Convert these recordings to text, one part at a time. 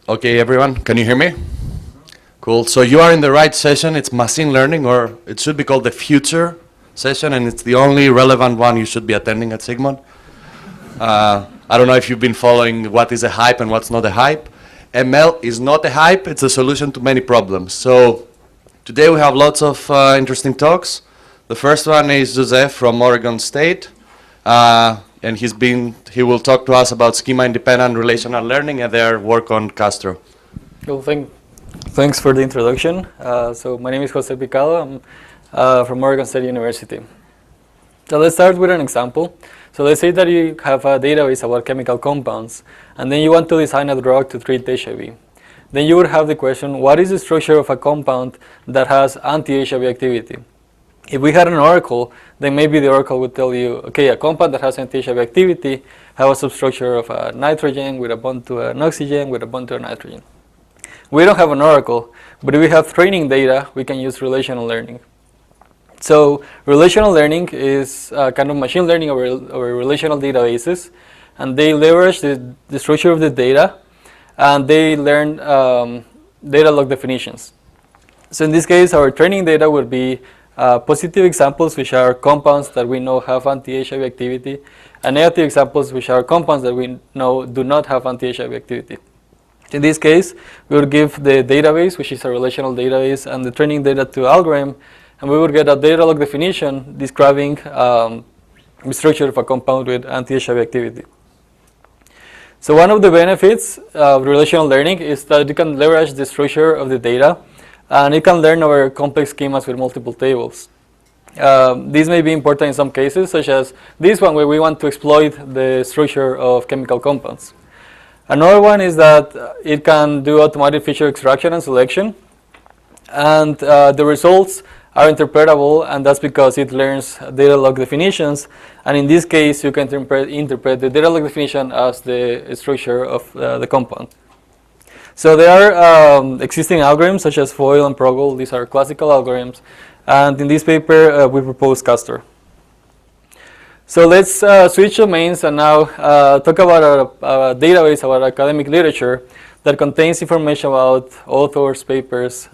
Okay, everyone, can you hear me? Cool. So you are in the right session. It's machine learning, or it should be called the future session, and it's the only relevant one you should be attending at SIGMOD. I don't know if you've been following what is a hype and what's not a hype. ML is not a hype. It's a solution to many problems. So today we have lots of interesting talks. The first one is Joseph from Oregon State. And he will talk to us about schema-independent relational learning and their work on Castro. Cool, thanks for the introduction. So my name is Jose Picado. I'm from Oregon State University. So let's start with an example. So let's say that you have a database about chemical compounds, and then you want to design a drug to treat HIV. Then you would have the question, what is the structure of a compound that has anti-HIV activity? If we had an oracle, then maybe the oracle would tell you, okay, a compound that has anti-HIV activity has a substructure of a nitrogen with a bond to an oxygen with a bond to a nitrogen. We don't have an oracle, but if we have training data, we can use relational learning. So relational learning is kind of machine learning over relational databases, and they leverage the structure of the data, and they learn data log definitions. So in this case, our training data would be positive examples, which are compounds that we know have anti-HIV activity, and negative examples, which are compounds that we know do not have anti-HIV activity. In this case, we would give the database, which is a relational database, and the training data to algorithm, and we would get a data log definition describing the structure of a compound with anti-HIV activity. So one of the benefits of relational learning is that you can leverage the structure of the data, and it can learn over complex schemas with multiple tables. This may be important in some cases, such as this one, where we want to exploit the structure of chemical compounds. Another one is that it can do automatic feature extraction and selection, and the results are interpretable, and that's because it learns data log definitions, and in this case you can interpret the data log definition as the structure of the compound. So there are existing algorithms such as FOIL and PROGOL. These are classical algorithms, and in this paper we propose Castor. So let's switch domains and now talk about a database about academic literature that contains information about authors, papers,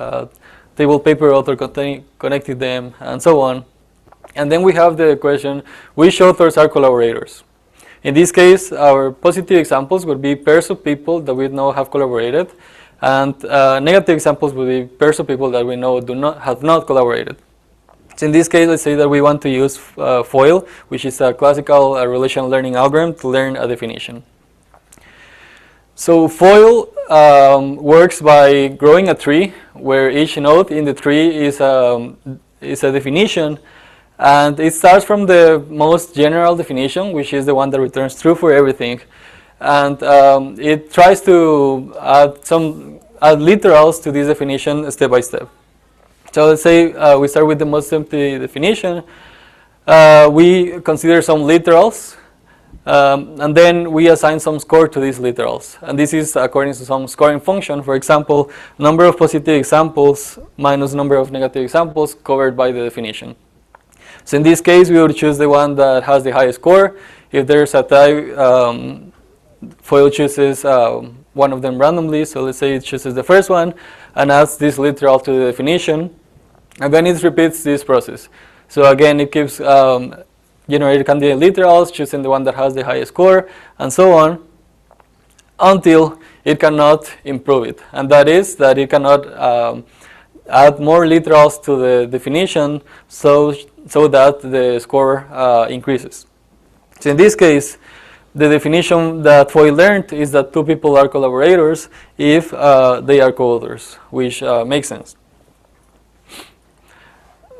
table paper author connected them, and so on. And then we have the question, which authors are collaborators? In this case, our positive examples would be pairs of people that we know have collaborated, and negative examples would be pairs of people that we know have not collaborated. So in this case, let's say that we want to use FOIL, which is a classical relational learning algorithm to learn a definition. So FOIL works by growing a tree, where each node in the tree is a definition. And it starts from the most general definition, which is the one that returns true for everything. And it tries to add literals to this definition step by step. So let's say we start with the most empty definition. We consider some literals, and then we assign some score to these literals. And this is according to some scoring function. For example, number of positive examples minus number of negative examples covered by the definition. So in this case, we would choose the one that has the highest score. If there's a tie, FOIL chooses one of them randomly. So let's say it chooses the first one and adds this literal to the definition. And then it repeats this process. So again, it keeps generating candidate literals, choosing the one that has the highest score, and so on, until it cannot improve it. And that is that it cannot add more literals to the definition so that the score increases. So in this case, the definition that FOIL learned is that two people are collaborators if they are co-authors, which makes sense.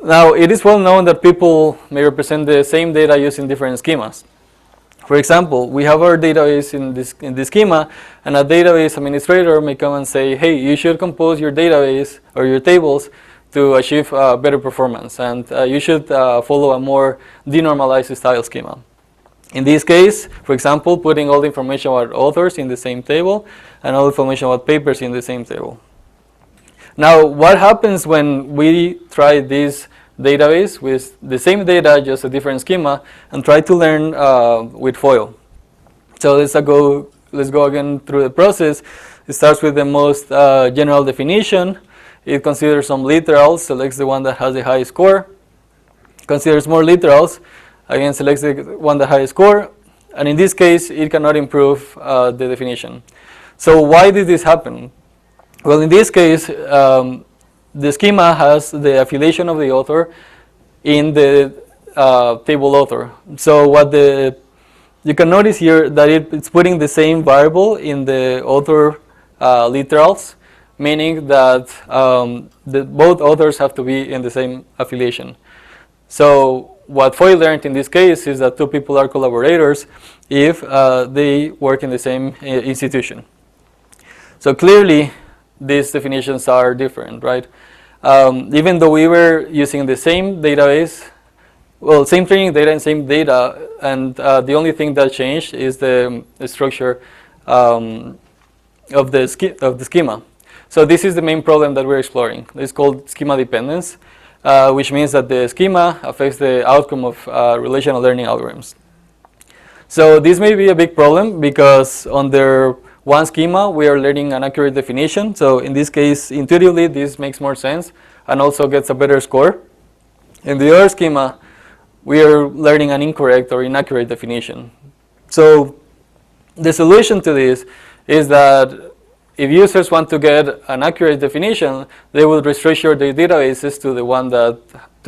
Now, it is well known that people may represent the same data using different schemas. For example, we have our database in this schema, and a database administrator may come and say, hey, you should compose your database or your tables to achieve better performance, and you should follow a more denormalized style schema. In this case, for example, putting all the information about authors in the same table and all the information about papers in the same table. Now, what happens when we try this database with the same data, just a different schema, and try to learn with FOIL? So let's go again through the process. It starts with the most general definition. It considers some literals, selects the one that has the highest score, considers more literals, again selects the one that has the score, and in this case it cannot improve the definition. So why did this happen? Well, in this case, the schema has the affiliation of the author in the table author. So what you can notice here that it's putting the same variable in the author literals, meaning that both authors have to be in the same affiliation. So what FOIL learned in this case is that two people are collaborators if they work in the same institution. So clearly, these definitions are different, right? Even though we were using the same database, well, same training data and same data, and the only thing that changed is the structure of the schema. So this is the main problem that we're exploring. It's called schema dependence, which means that the schema affects the outcome of relational learning algorithms. So this may be a big problem because under one schema we are learning an accurate definition. So in this case, intuitively this makes more sense and also gets a better score. In the other schema, we are learning an incorrect or inaccurate definition. So the solution to this is that if users want to get an accurate definition, they will restructure their databases to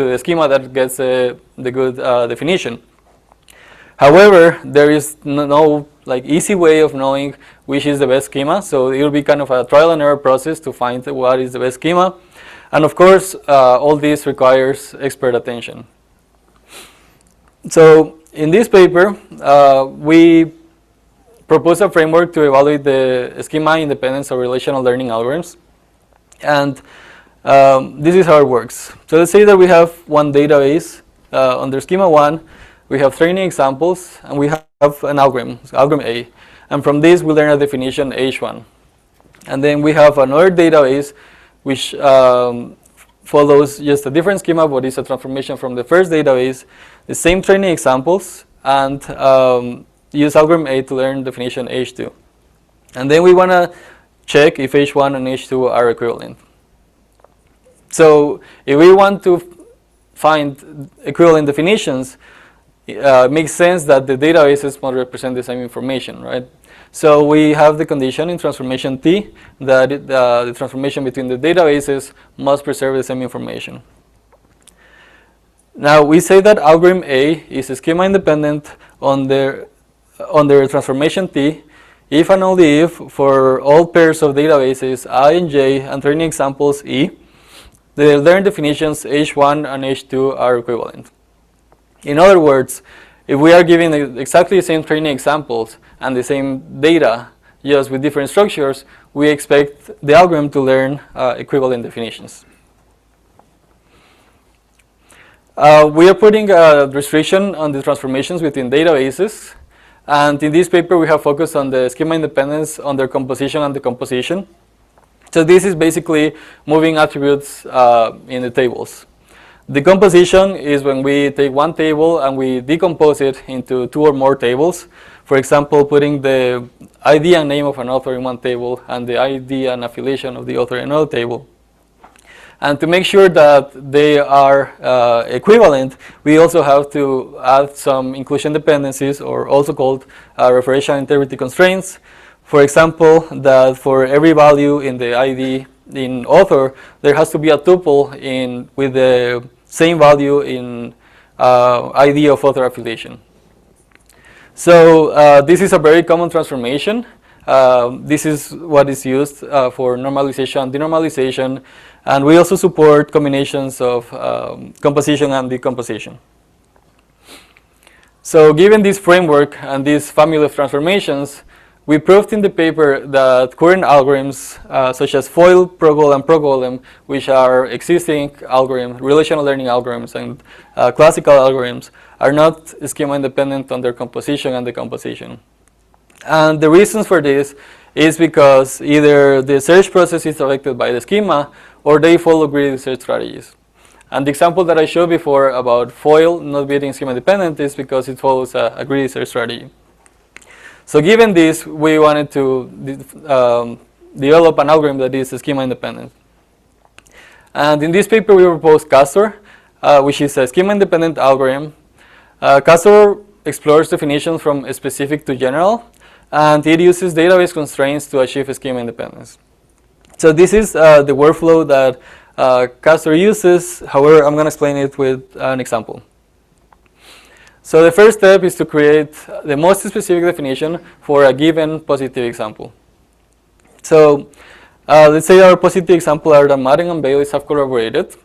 the schema that gets the good definition. However, there is no easy way of knowing which is the best schema, so it will be kind of a trial and error process to find what is the best schema. And of course, all this requires expert attention. So in this paper, we propose a framework to evaluate the schema independence of relational learning algorithms. And this is how it works. So let's say that we have one database. Under schema 1, we have training examples, and we have an algorithm A. And from this, we learn a definition H1. And then we have another database which follows just a different schema, but it's a transformation from the first database, the same training examples, and use algorithm A to learn definition H2. And then we want to check if H1 and H2 are equivalent. So if we want to find equivalent definitions, it makes sense that the databases must represent the same information, right? So we have the condition in transformation T that the transformation between the databases must preserve the same information. Now we say that algorithm A is schema independent on the transformation T if and only if for all pairs of databases I and J and training examples E, the learned definitions H1 and H2 are equivalent. In other words, if we are giving exactly the same training examples and the same data, just with different structures, we expect the algorithm to learn equivalent definitions. We are putting a restriction on the transformations between databases, and in this paper we have focused on the schema independence on their composition and decomposition. So this is basically moving attributes in the tables. Decomposition is when we take one table and we decompose it into two or more tables. For example, putting the ID and name of an author in one table and the ID and affiliation of the author in another table. And to make sure that they are equivalent, we also have to add some inclusion dependencies, or also called referential integrity constraints. For example, that for every value in the ID in author, there has to be a tuple with the same value in ID of author affiliation. So this is a very common transformation. This is what is used for normalization and denormalization, and we also support combinations of composition and decomposition. So given this framework and this family of transformations, we proved in the paper that current algorithms such as FOIL, ProGol, and ProGolem, which are existing algorithms, relational learning algorithms, and classical algorithms, are not schema independent on their composition and decomposition. And the reasons for this is because either the search process is affected by the schema or they follow greedy search strategies. And the example that I showed before about FOIL not being schema independent is because it follows a greedy search strategy. So given this, we wanted to develop an algorithm that is schema independent. And in this paper we propose Castor, which is a schema independent algorithm. Castor explores definitions from specific to general, and it uses database constraints to achieve schema independence. So this is the workflow that Castor uses. However, I'm going to explain it with an example. So the first step is to create the most specific definition for a given positive example. So let's say our positive example are that Madden and Bailey have collaborated.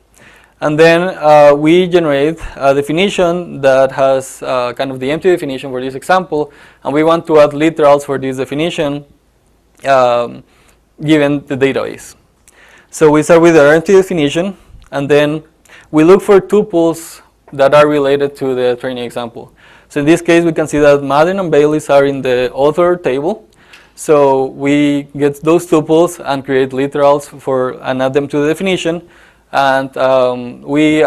And then we generate a definition that has kind of the empty definition for this example. And we want to add literals for this definition given the database. So we start with our empty definition. And then we look for tuples that are related to the training example. So in this case, we can see that Madden and Bailey's are in the author table. So we get those tuples and create literals and add them to the definition. And we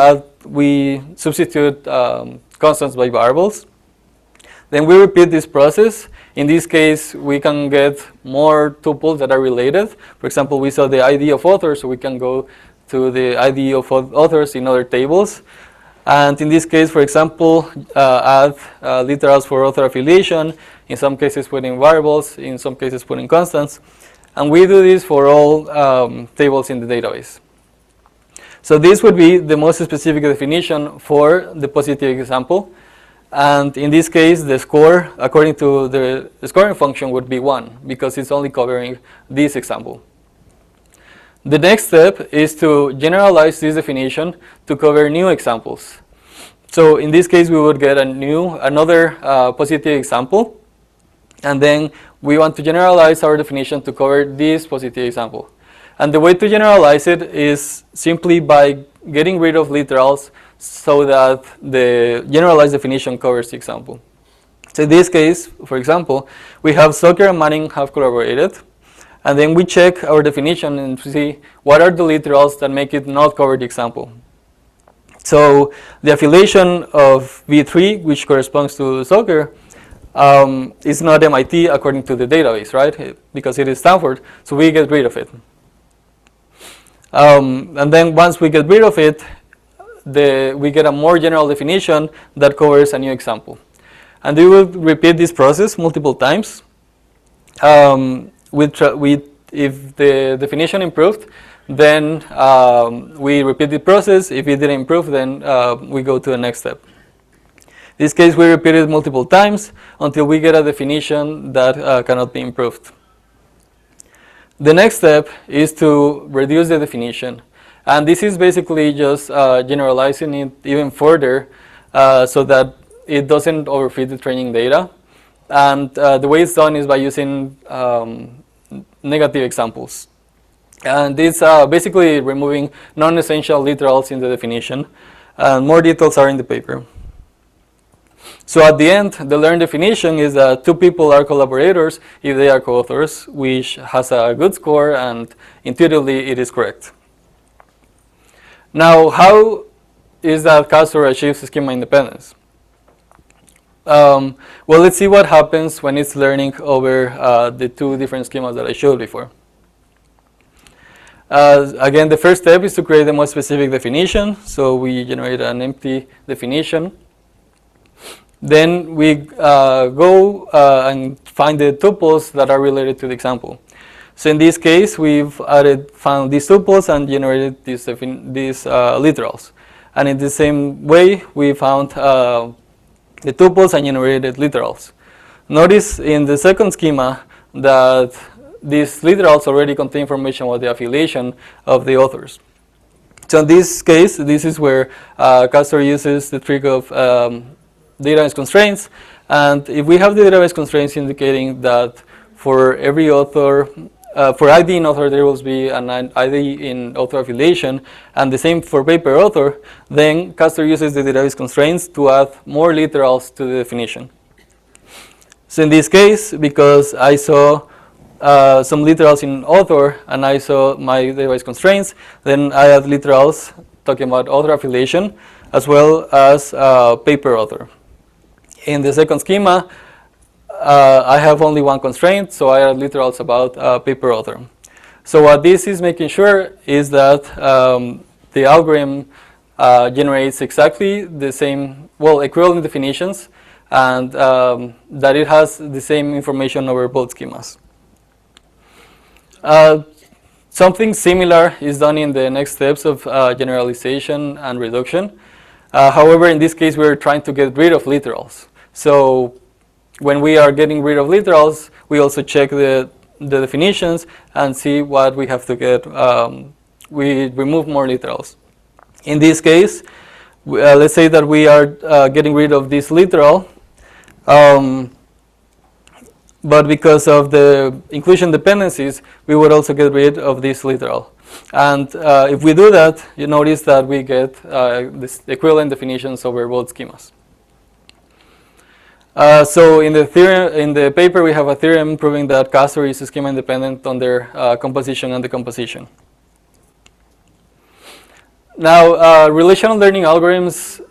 substitute constants by variables. Then we repeat this process. In this case, we can get more tuples that are related. For example, we saw the ID of authors, so we can go to the ID of authors in other tables. And in this case, for example, add literals for author affiliation, in some cases put in variables, in some cases put in constants. And we do this for all tables in the database. So this would be the most specific definition for the positive example. And in this case, the score, according to the scoring function, would be 1, because it's only covering this example. The next step is to generalize this definition to cover new examples. So in this case, we would get another positive example. And then we want to generalize our definition to cover this positive example. And the way to generalize it is simply by getting rid of literals so that the generalized definition covers the example. So in this case, for example, we have Soccer and Manning have collaborated. And then we check our definition and see what are the literals that make it not cover the example. So the affiliation of V3, which corresponds to soccer, is not MIT according to the database, right? Because it is Stanford, so we get rid of it. And then once we get rid of it, we get a more general definition that covers a new example. And we will repeat this process multiple times. If the definition improved, then we repeat the process. If it didn't improve, then we go to the next step. In this case, we repeat it multiple times until we get a definition that cannot be improved. The next step is to reduce the definition. And this is basically just generalizing it even further so that it doesn't overfit the training data. And the way it's done is by using negative examples. And it's basically removing non-essential literals in the definition. And more details are in the paper. So at the end, the learned definition is that two people are collaborators if they are co-authors, which has a good score, and intuitively it is correct. Now, how is that Castor achieves schema independence? Well, let's see what happens when it's learning over the two different schemas that I showed before. Again, the first step is to create the most specific definition. So we generate an empty definition. Then we go and find the tuples that are related to the example. So in this case, we've found these tuples and generated these literals. And in the same way, we found the tuples and generated literals. Notice in the second schema that these literals already contain information about the affiliation of the authors. So in this case, this is where Castor uses the trick of database constraints. And if we have the database constraints indicating that for every author, for ID in author, there will be an ID in author affiliation, and the same for paper author, then Castor uses the database constraints to add more literals to the definition. So in this case, because I saw some literals in author and I saw my database constraints, then I add literals talking about author affiliation as well as paper author. In the second schema, I have only one constraint, so I add literals about paper author. So what this is making sure is that the algorithm generates exactly the same, well, equivalent definitions, and that it has the same information over both schemas. Something similar is done in the next steps of generalization and reduction. However, in this case, we're trying to get rid of literals. So when we are getting rid of literals, we also check the definitions and see what we have to get. We remove more literals. In this case, let's say that we are getting rid of this literal, but because of the inclusion dependencies, we would also get rid of this literal. And if we do that, you notice that we get this equivalent definitions over both schemas. So in the paper, we have a theorem proving that Castor is schema independent on their composition and decomposition. Now, relational learning algorithms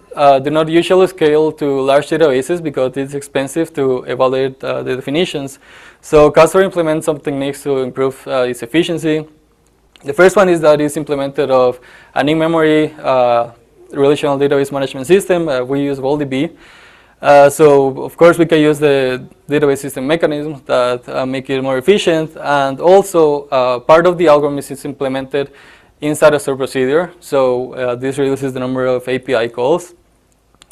do not usually scale to large databases because it's expensive to evaluate the definitions. So Castor implements some techniques to improve its efficiency. The first one is that it's implemented of an in-memory relational database management system. We use VolDB. So of course we can use the database system mechanisms that make it more efficient, and also part of the algorithm is implemented inside a stored procedure. So this reduces the number of API calls.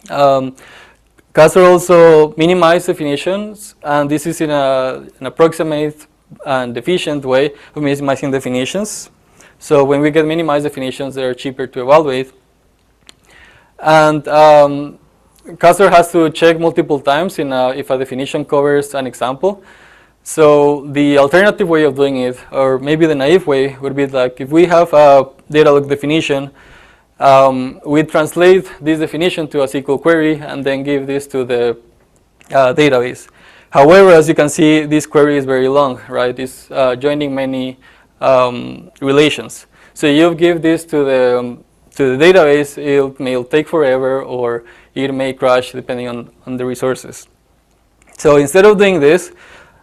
Castor also minimizes definitions, and this is in an approximate and efficient way of minimizing definitions. So when we get minimized definitions, they are cheaper to evaluate. And Castor has to check multiple times if a definition covers an example. So the alternative way of doing it, or maybe the naive way, would be like if we have a data log definition, we translate this definition to a SQL query and then give this to the database. However, as you can see, this query is very long, right? It's joining many relations. So you give this to the database, it may take forever, or it may crash depending on the resources. So instead of doing this,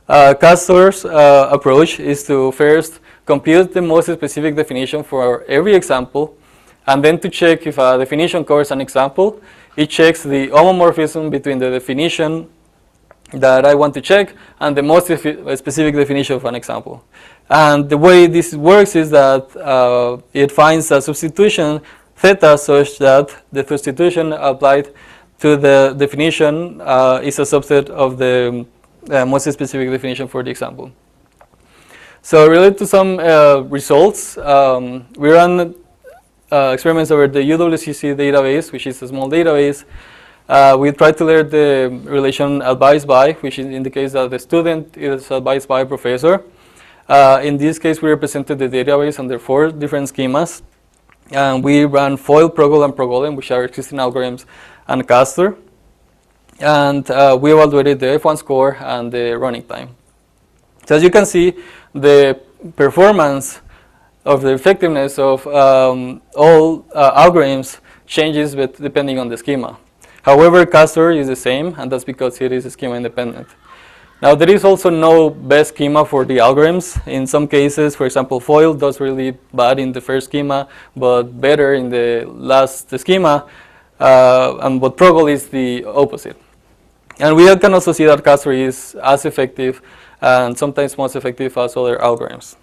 Castor's approach is to first compute the most specific definition for every example, and then to check if a definition covers an example, it checks the homomorphism between the definition that I want to check and the most specific definition of an example. And the way this works is that it finds a substitution theta such that the substitution applied to the definition is a subset of the most specific definition for the example. So related to some results, we run experiments over the UWCC database, which is a small database. We try to learn the relation advised by, which indicates that the student is advised by a professor. In this case, we represented the database under 4 different schemas. And we ran FOIL, PROGOL, and PROGOLEM, which are existing algorithms, and Castor. And we evaluated the F1 score and the running time. So as you can see, the performance of the effectiveness of all algorithms changes depending on the schema. However, Castor is the same, and that's because it is schema independent. Now, there is also no best schema for the algorithms. In some cases, for example, FOIL does really bad in the first schema, but better in the last schema, but PROGOL is the opposite. And we can also see that Castor is as effective and sometimes most effective as other algorithms.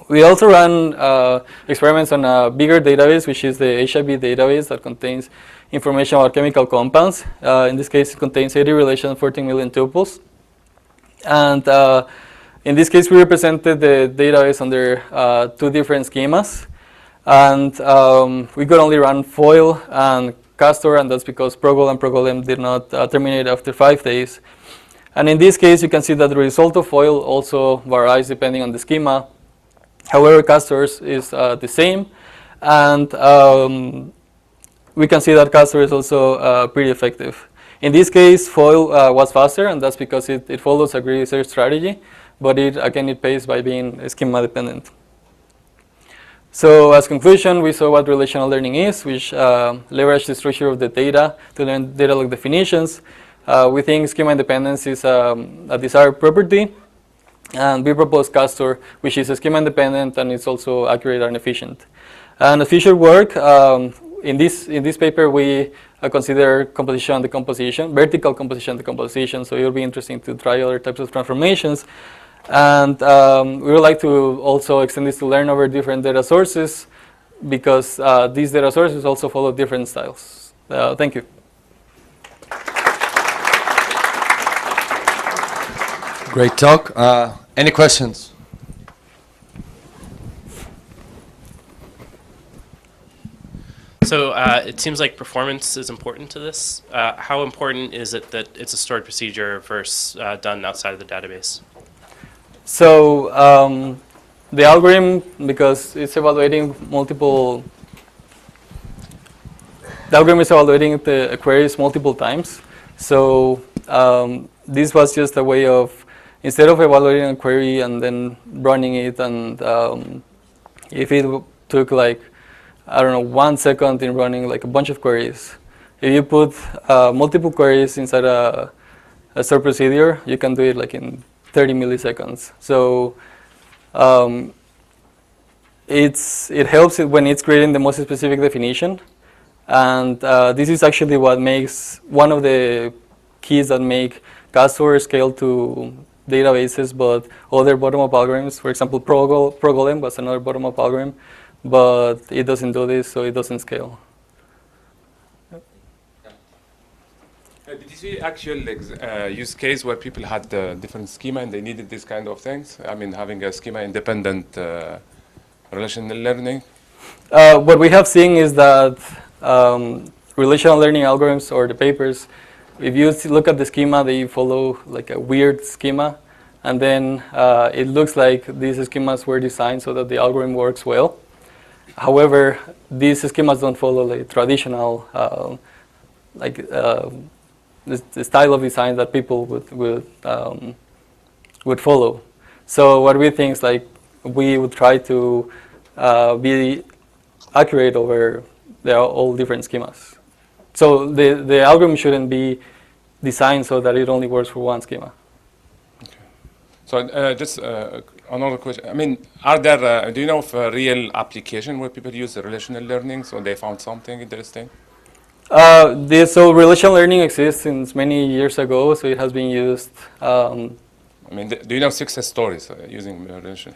We also ran experiments on a bigger database, which is the HIV database that contains information about chemical compounds. In this case, it contains 80 relations, 14 million tuples. And in this case, we represented the database under 2 different schemas. And we could only run FOIL and Castor, and that's because PROGOL and PROGOLEM did not terminate after 5 days. And in this case, you can see that the result of FOIL also varies depending on the schema. However, Castor's is the same. And we can see that Castor is also pretty effective. In this case, FOIL was faster, and that's because it follows a grid search strategy, but it pays by being schema dependent. So as conclusion, we saw what relational learning is, which leverage the structure of the data to learn data log definitions. We think schema independence is a desired property, And we propose Castor, which is schema independent and it's also accurate and efficient. And the future work, in this paper we consider composition decomposition, vertical composition decomposition, so it will be interesting to try other types of transformations. And we would like to also extend this to learn over different data sources, because these data sources also follow different styles. Thank you. Great talk. Any questions? So it seems like performance is important to this. How important is it that it's a stored procedure versus done outside of the database? So the algorithm, because it's evaluating multiple, the algorithm is evaluating the queries multiple times. So this was just a way of, instead of evaluating a query and then running it, and if it took like, I don't know, 1 second in running like a bunch of queries, if you put multiple queries inside a stored procedure, you can do it like in 30 milliseconds. So it helps it when it's creating the most specific definition. And this is actually what makes one of the keys that make Castor scale to databases, but other bottom-up algorithms, for example, ProGolem was another bottom-up algorithm, but it doesn't do this, so it doesn't scale. Did you see actual use case where people had different schema and they needed this kind of things? I mean, having a schema-independent relational learning? What we have seen is that relational learning algorithms, or the papers, if you look at the schema, they follow like a weird schema, and then it looks like these schemas were designed so that the algorithm works well. However, these schemas don't follow like traditional the style of design that people would follow. So what we think is like we would try to be accurate over all different schemas. So the algorithm shouldn't be designed so that it only works for one schema. Okay. So just another question. I mean, are there, do you know of a real application where people use the relational learning, so they found something interesting? So relational learning exists since many years ago, so it has been used. I mean, do you know success stories using relation?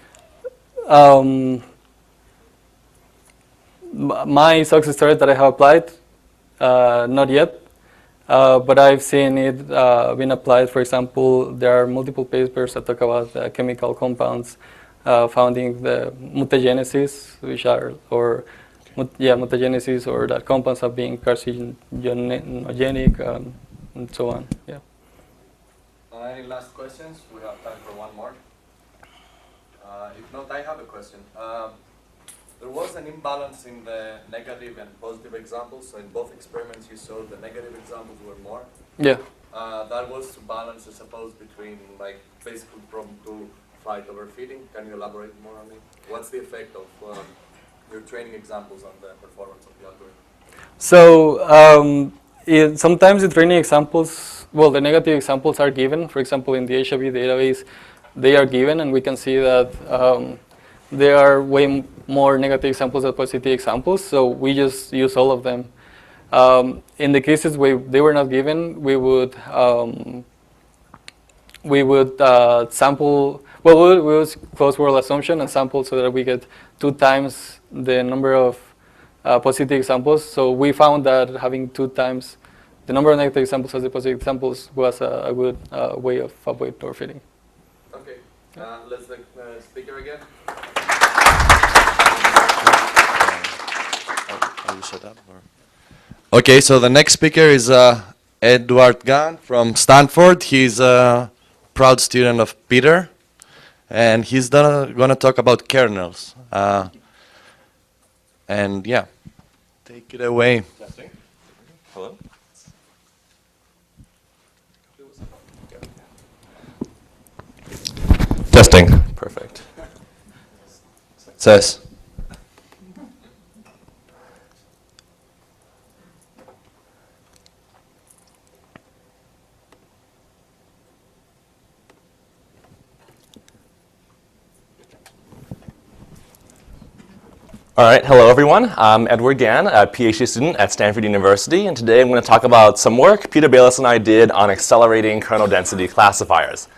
My success story that I have applied, not yet, but I've seen it been applied. For example, there are multiple papers that talk about chemical compounds founding the mutagenesis, which are, mutagenesis, or that compounds are being carcinogenic, and so on. Yeah. Any last questions? We have time for one more. If not, I have a question. There was an imbalance in the negative and positive examples. So in both experiments, you saw the negative examples were more. Yeah. That was to balance, I suppose, between like basically problem to flight overfitting. Can you elaborate more on it? What's the effect of your training examples on the performance of the algorithm? So sometimes the training examples, well, the negative examples are given. For example, in the HIV database, they are given, and we can see that there are way more negative examples than positive examples. So we just use all of them. In the cases where they were not given, we would sample. Well, we would use closed world assumption and sample so that we get 2 times the number of positive examples. So we found that having 2 times the number of negative examples as the positive examples was a good way of avoid overfitting. Okay, let's the speaker again. Are you set up? Or? Okay, so the next speaker is Edward Gan from Stanford. He's a proud student of Peter, and he's going to talk about kernels. And yeah, take it away. Testing. Hello. Testing. Perfect. Says. All right, hello everyone. I'm Edward Gann, a PhD student at Stanford University, and today I'm going to talk about some work Peter Bayless and I did on accelerating kernel density classifiers.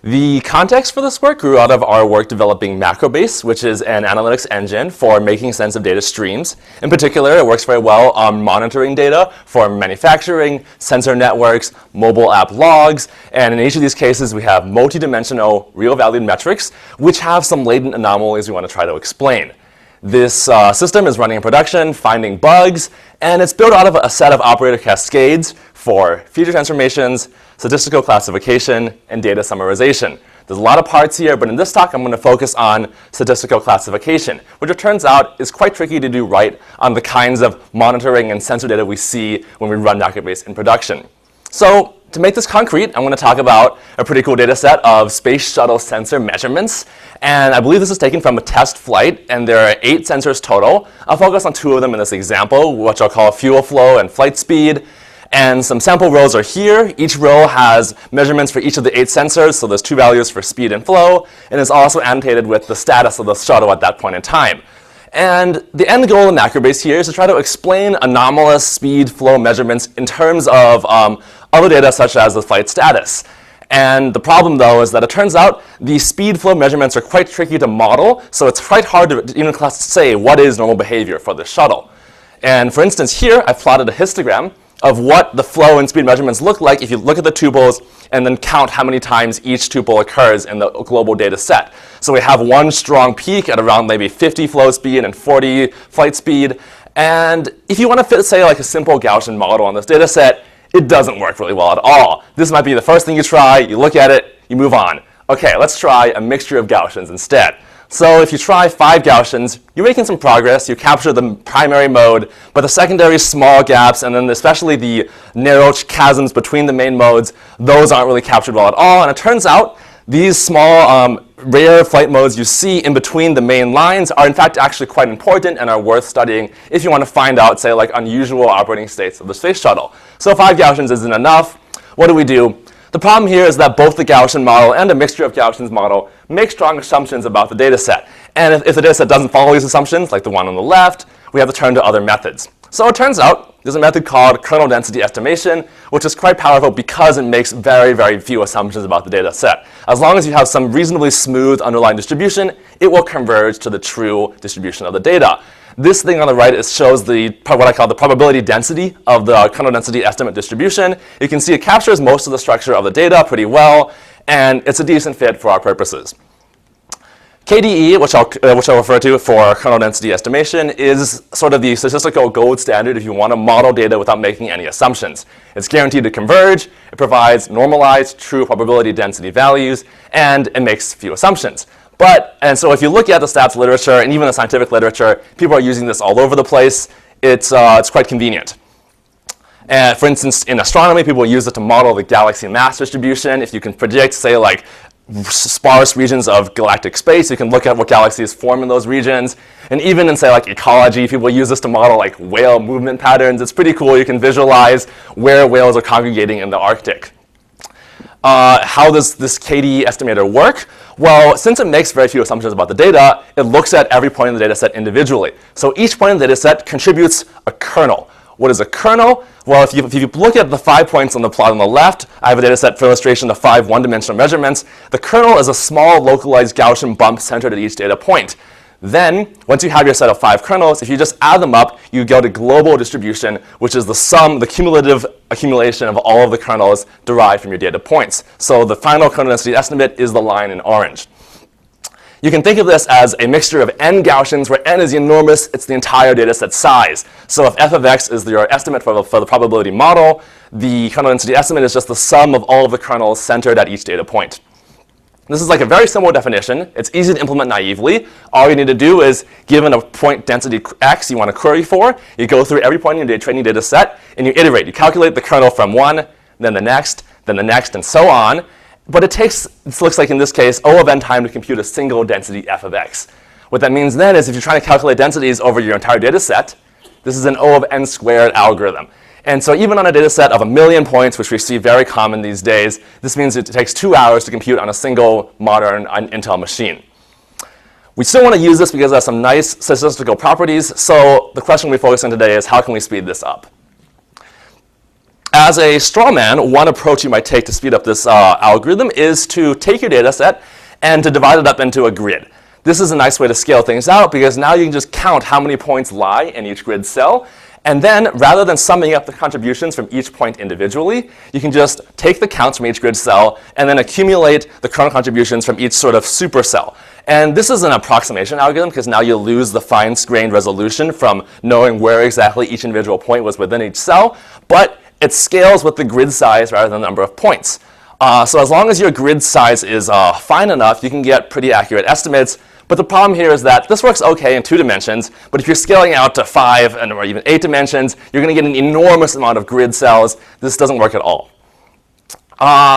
The context for this work grew out of our work developing MacroBase, which is an analytics engine for making sense of data streams. In particular, it works very well on monitoring data for manufacturing, sensor networks, mobile app logs, and in each of these cases we have multi-dimensional real-valued metrics which have some latent anomalies we want to try to explain. This system is running in production, finding bugs, and it's built out of a set of operator cascades for feature transformations, statistical classification, and data summarization. There's a lot of parts here, but in this talk I'm going to focus on statistical classification, which it turns out is quite tricky to do right on the kinds of monitoring and sensor data we see when we run MacroBase in production. So to make this concrete, I'm going to talk about a pretty cool data set of space shuttle sensor measurements. And I believe this is taken from a test flight, and there are 8 sensors total. I'll focus on 2 of them in this example, which I'll call fuel flow and flight speed. And some sample rows are here. Each row has measurements for each of the 8 sensors, so there's 2 values for speed and flow, and it's also annotated with the status of the shuttle at that point in time. And the end goal of MacroBase here is to try to explain anomalous speed flow measurements in terms of other data such as the flight status. And the problem, though, is that it turns out the speed flow measurements are quite tricky to model, so it's quite hard to even say what is normal behavior for the shuttle. And for instance, here I've plotted a histogram of what the flow and speed measurements look like if you look at the tuples and then count how many times each tuple occurs in the global data set. So we have one strong peak at around maybe 50 flow speed and 40 flight speed. And if you want to fit, say, like a simple Gaussian model on this data set, it doesn't work really well at all. This might be the first thing you try, you look at it, you move on. Okay, let's try a mixture of Gaussians instead. So if you try 5 Gaussians, you're making some progress. You capture the primary mode, but the secondary small gaps, and then especially the narrow chasms between the main modes, those aren't really captured well at all. And it turns out these small rare flight modes you see in between the main lines are in fact actually quite important and are worth studying if you want to find out, say, like unusual operating states of the space shuttle. So 5 Gaussians isn't enough. What do? The problem here is that both the Gaussian model and a mixture of Gaussians model make strong assumptions about the data set. And if the data set doesn't follow these assumptions, like the one on the left, we have to turn to other methods. So it turns out there's a method called kernel density estimation, which is quite powerful because it makes very, very few assumptions about the data set. As long as you have some reasonably smooth underlying distribution, it will converge to the true distribution of the data. This thing on the right shows what I call the probability density of the kernel density estimate distribution. You can see it captures most of the structure of the data pretty well, and it's a decent fit for our purposes. KDE, which I'll refer to for kernel density estimation, is sort of the statistical gold standard if you want to model data without making any assumptions. It's guaranteed to converge, it provides normalized true probability density values, and it makes few assumptions. And so if you look at the stats literature and even the scientific literature, people are using this all over the place. It's quite convenient. For instance, in astronomy, people use it to model the galaxy mass distribution. If you can predict, say, like sparse regions of galactic space, you can look at what galaxies form in those regions. And even in, say, like ecology, people use this to model like whale movement patterns. It's pretty cool. You can visualize where whales are congregating in the Arctic. How does this KDE estimator work? Well, since it makes very few assumptions about the data, it looks at every point in the data set individually. So each point in the data set contributes a kernel. What is a kernel? Well, if you look at the 5 points on the plot on the left, I have a data set for illustration of 5 one-dimensional measurements. The kernel is a small localized Gaussian bump centered at each data point. Then, once you have your set of 5 kernels, if you just add them up, you go to global distribution, which is the cumulative accumulation of all of the kernels derived from your data points. So the final kernel density estimate is the line in orange. You can think of this as a mixture of n Gaussians, where n is enormous, it's the entire data set size. So if f of x is your estimate for the probability model, the kernel density estimate is just the sum of all of the kernels centered at each data point. This is like a very similar definition. It's easy to implement naively. All you need to do is, given a point density x you want to query for, you go through every point in your training data set, and you iterate. You calculate the kernel from one, then the next, and so on. But this looks like in this case, O of n time to compute a single density f of x. What that means then is if you're trying to calculate densities over your entire data set, this is an O of n squared algorithm. And so even on a data set of 1 million points, which we see very common these days, this means it takes 2 hours to compute on a single modern Intel machine. We still want to use this because it has some nice statistical properties, so the question we focus on today is how can we speed this up? As a straw man, one approach you might take to speed up this algorithm is to take your data set and to divide it up into a grid. This is a nice way to scale things out because now you can just count how many points lie in each grid cell. And then, rather than summing up the contributions from each point individually, you can just take the counts from each grid cell and then accumulate the kernel contributions from each sort of supercell. And this is an approximation algorithm because now you lose the fine-grained resolution from knowing where exactly each individual point was within each cell, but it scales with the grid size rather than the number of points. So as long as your grid size is fine enough, you can get pretty accurate estimates. But the problem here is that this works okay in 2 dimensions, but if you're scaling out to 5 or even 8 dimensions, you're going to get an enormous amount of grid cells. This doesn't work at all.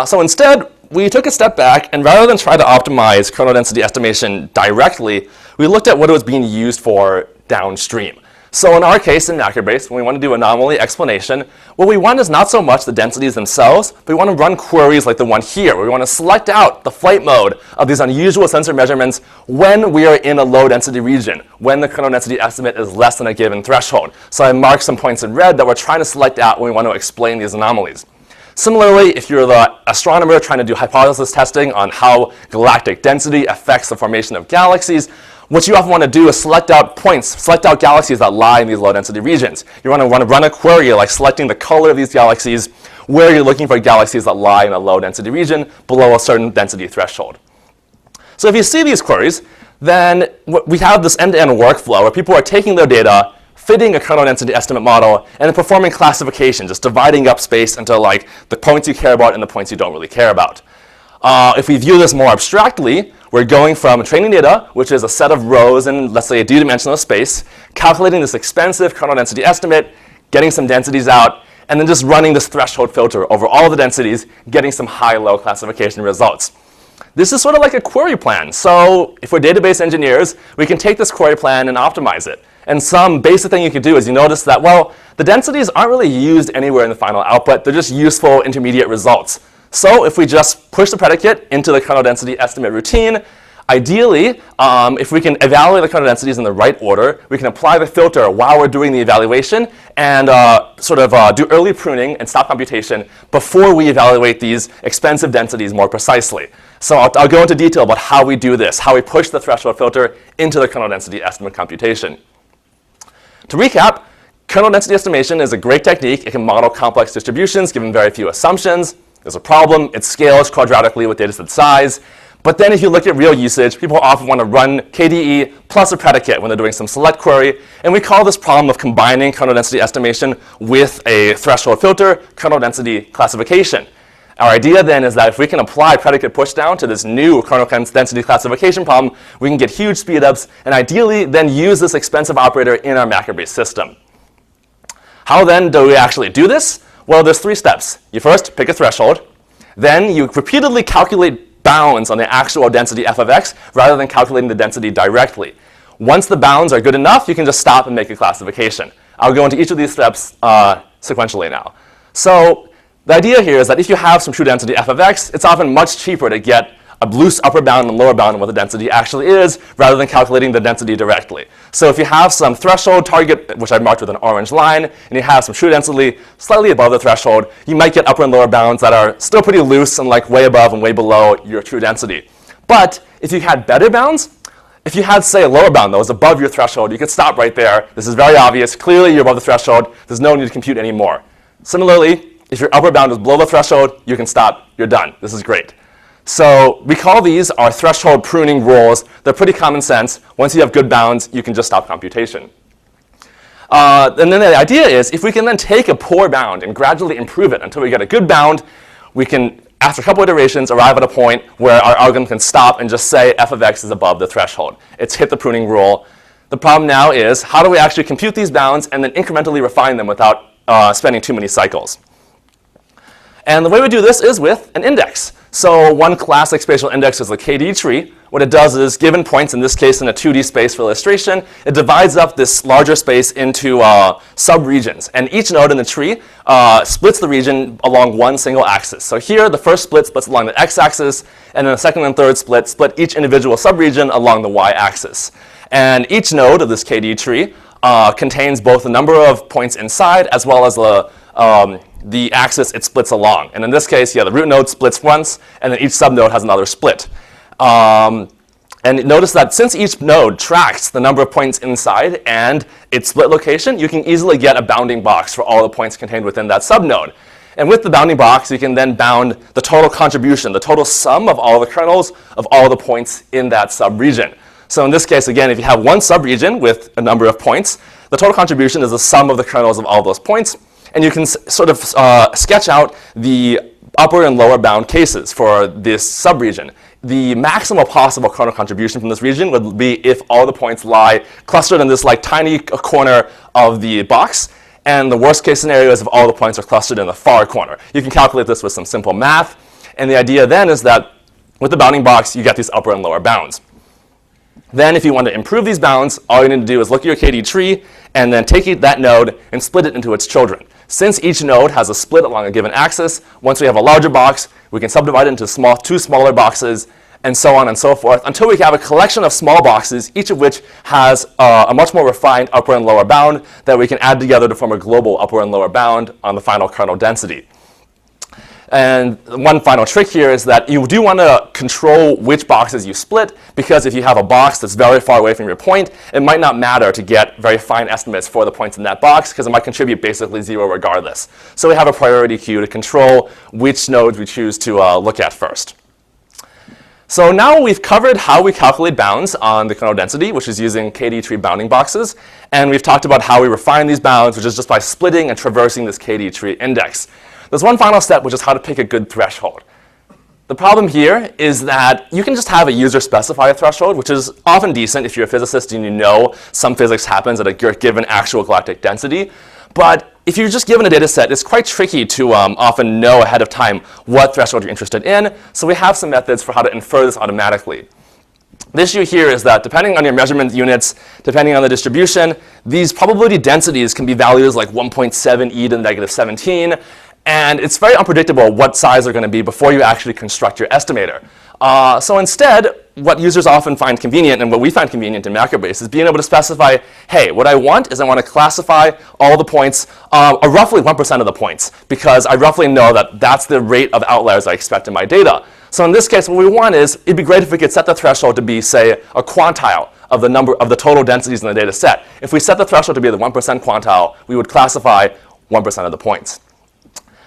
So instead, we took a step back, and rather than try to optimize kernel density estimation directly, we looked at what it was being used for downstream. So in our case, in Macrobase, when we want to do anomaly explanation, what we want is not so much the densities themselves, but we want to run queries like the one here, where we want to select out the flight mode of these unusual sensor measurements when we are in a low density region, when the kernel density estimate is less than a given threshold. So I marked some points in red that we're trying to select out when we want to explain these anomalies. Similarly, if you're the astronomer trying to do hypothesis testing on how galactic density affects the formation of galaxies, what you often want to do is select out points, select out galaxies that lie in these low density regions. You want to run a query like selecting the color of these galaxies where you're looking for galaxies that lie in a low density region below a certain density threshold. So if you see these queries, then we have this end-to-end workflow where people are taking their data, fitting a kernel density estimate model, and then performing classification, just dividing up space into like the points you care about and the points you don't really care about. If we view this more abstractly, we're going from training data, which is a set of rows in, let's say, a d-dimensional space, calculating this expensive kernel density estimate, getting some densities out, and then just running this threshold filter over all the densities, getting some high-low classification results. This is sort of like a query plan. So if we're database engineers, we can take this query plan and optimize it. And some basic thing you could do is you notice that, well, the densities aren't really used anywhere in the final output. They're just useful intermediate results. So if we just push the predicate into the kernel density estimate routine, ideally, if we can evaluate the kernel densities in the right order, we can apply the filter while we're doing the evaluation and do early pruning and stop computation before we evaluate these expensive densities more precisely. So I'll go into detail about how we do this, how we push the threshold filter into the kernel density estimate computation. To recap, kernel density estimation is a great technique. It can model complex distributions given very few assumptions. There's a problem. It scales quadratically with dataset size. But then if you look at real usage, people often want to run KDE plus a predicate when they're doing some select query. And we call this problem of combining kernel density estimation with a threshold filter kernel density classification. Our idea then is that if we can apply predicate pushdown to this new kernel density classification problem, we can get huge speedups and ideally then use this expensive operator in our Macrobase system. How then do we actually do this? Well, there's 3 steps. You first pick a threshold. Then you repeatedly calculate bounds on the actual density f of x rather than calculating the density directly. Once the bounds are good enough, you can just stop and make a classification. I'll go into each of these steps sequentially now. So the idea here is that if you have some true density f of x, it's often much cheaper to get a loose upper bound and lower bound on what the density actually is rather than calculating the density directly. So if you have some threshold target, which I've marked with an orange line, and you have some true density slightly above the threshold, you might get upper and lower bounds that are still pretty loose and like way above and way below your true density. But if you had better bounds, if you had, say, a lower bound that was above your threshold, you could stop right there. This is very obvious. Clearly, you're above the threshold. There's no need to compute anymore. Similarly, if your upper bound is below the threshold, you can stop. You're done. This is great. So we call these our threshold pruning rules. They're pretty common sense. Once you have good bounds, you can just stop computation. And then the idea is if we can then take a poor bound and gradually improve it until we get a good bound, we can, after a couple iterations, arrive at a point where our algorithm can stop and just say f of x is above the threshold. It's hit the pruning rule. The problem now is how do we actually compute these bounds and then incrementally refine them without spending too many cycles? And the way we do this is with an index. So one classic spatial index is the KD tree, what it does is, given points, in this case in a 2D space for illustration, it divides up this larger space into sub-regions. And each node in the tree splits the region along one single axis. So here, the first split splits along the x-axis, and then the second and third split each individual sub-region along the y-axis. And each node of this KD tree contains both the number of points inside as well as the axis it splits along. And in this case, the root node splits once, and then each subnode has another split. And notice that since each node tracks the number of points inside and its split location, you can easily get a bounding box for all the points contained within that subnode. And with the bounding box, you can then bound the total contribution, the total sum of all the kernels of all the points in that subregion. So in this case, again, if you have one subregion with a number of points, the total contribution is the sum of the kernels of all those points. And you can sort of sketch out the upper and lower bound cases for this subregion. The maximal possible kernel contribution from this region would be if all the points lie clustered in this like tiny corner of the box. And the worst case scenario is if all the points are clustered in the far corner. You can calculate this with some simple math. And the idea then is that with the bounding box, you get these upper and lower bounds. Then if you want to improve these bounds, all you need to do is look at your KD tree and then take that node and split it into its children. Since each node has a split along a given axis, once we have a larger box, we can subdivide it into two smaller boxes, and so on and so forth, until we have a collection of small boxes, each of which has a much more refined upper and lower bound that we can add together to form a global upper and lower bound on the final kernel density. And one final trick here is that you do want to control which boxes you split, because if you have a box that's very far away from your point, it might not matter to get very fine estimates for the points in that box, because it might contribute basically 0 regardless. So we have a priority queue to control which nodes we choose to look at first. So now we've covered how we calculate bounds on the kernel density, which is using KD tree bounding boxes. And we've talked about how we refine these bounds, which is just by splitting and traversing this KD tree index. There's one final step, which is how to pick a good threshold. The problem here is that you can just have a user specify a threshold, which is often decent if you're a physicist and you know some physics happens at a given actual galactic density. But if you're just given a data set, it's quite tricky to often know ahead of time what threshold you're interested in. So we have some methods for how to infer this automatically. The issue here is that depending on your measurement units, depending on the distribution, these probability densities can be values like 1.7 e to the negative 17. And it's very unpredictable what size they're going to be before you actually construct your estimator. So instead, what users often find convenient, and what we find convenient in MacroBase, is being able to specify, hey, what I want is I want to classify all the points, roughly 1% of the points, because I roughly know that that's the rate of outliers I expect in my data. So in this case, what we want is, it'd be great if we could set the threshold to be, say, a quantile of the number of the total densities in the data set. If we set the threshold to be the 1% quantile, we would classify 1% of the points.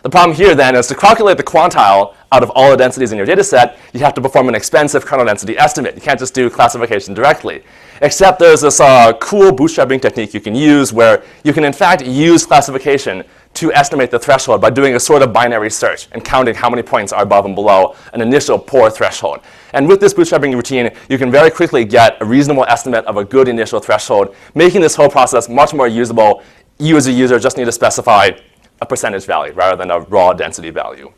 The problem here then is to calculate the quantile out of all the densities in your data set, you have to perform an expensive kernel density estimate. You can't just do classification directly. Except there's this cool bootstrapping technique you can use where you can in fact use classification to estimate the threshold by doing a sort of binary search and counting how many points are above and below an initial poor threshold. And with this bootstrapping routine, you can very quickly get a reasonable estimate of a good initial threshold, making this whole process much more usable. You as a user just need to specify a percentage value rather than a raw density value.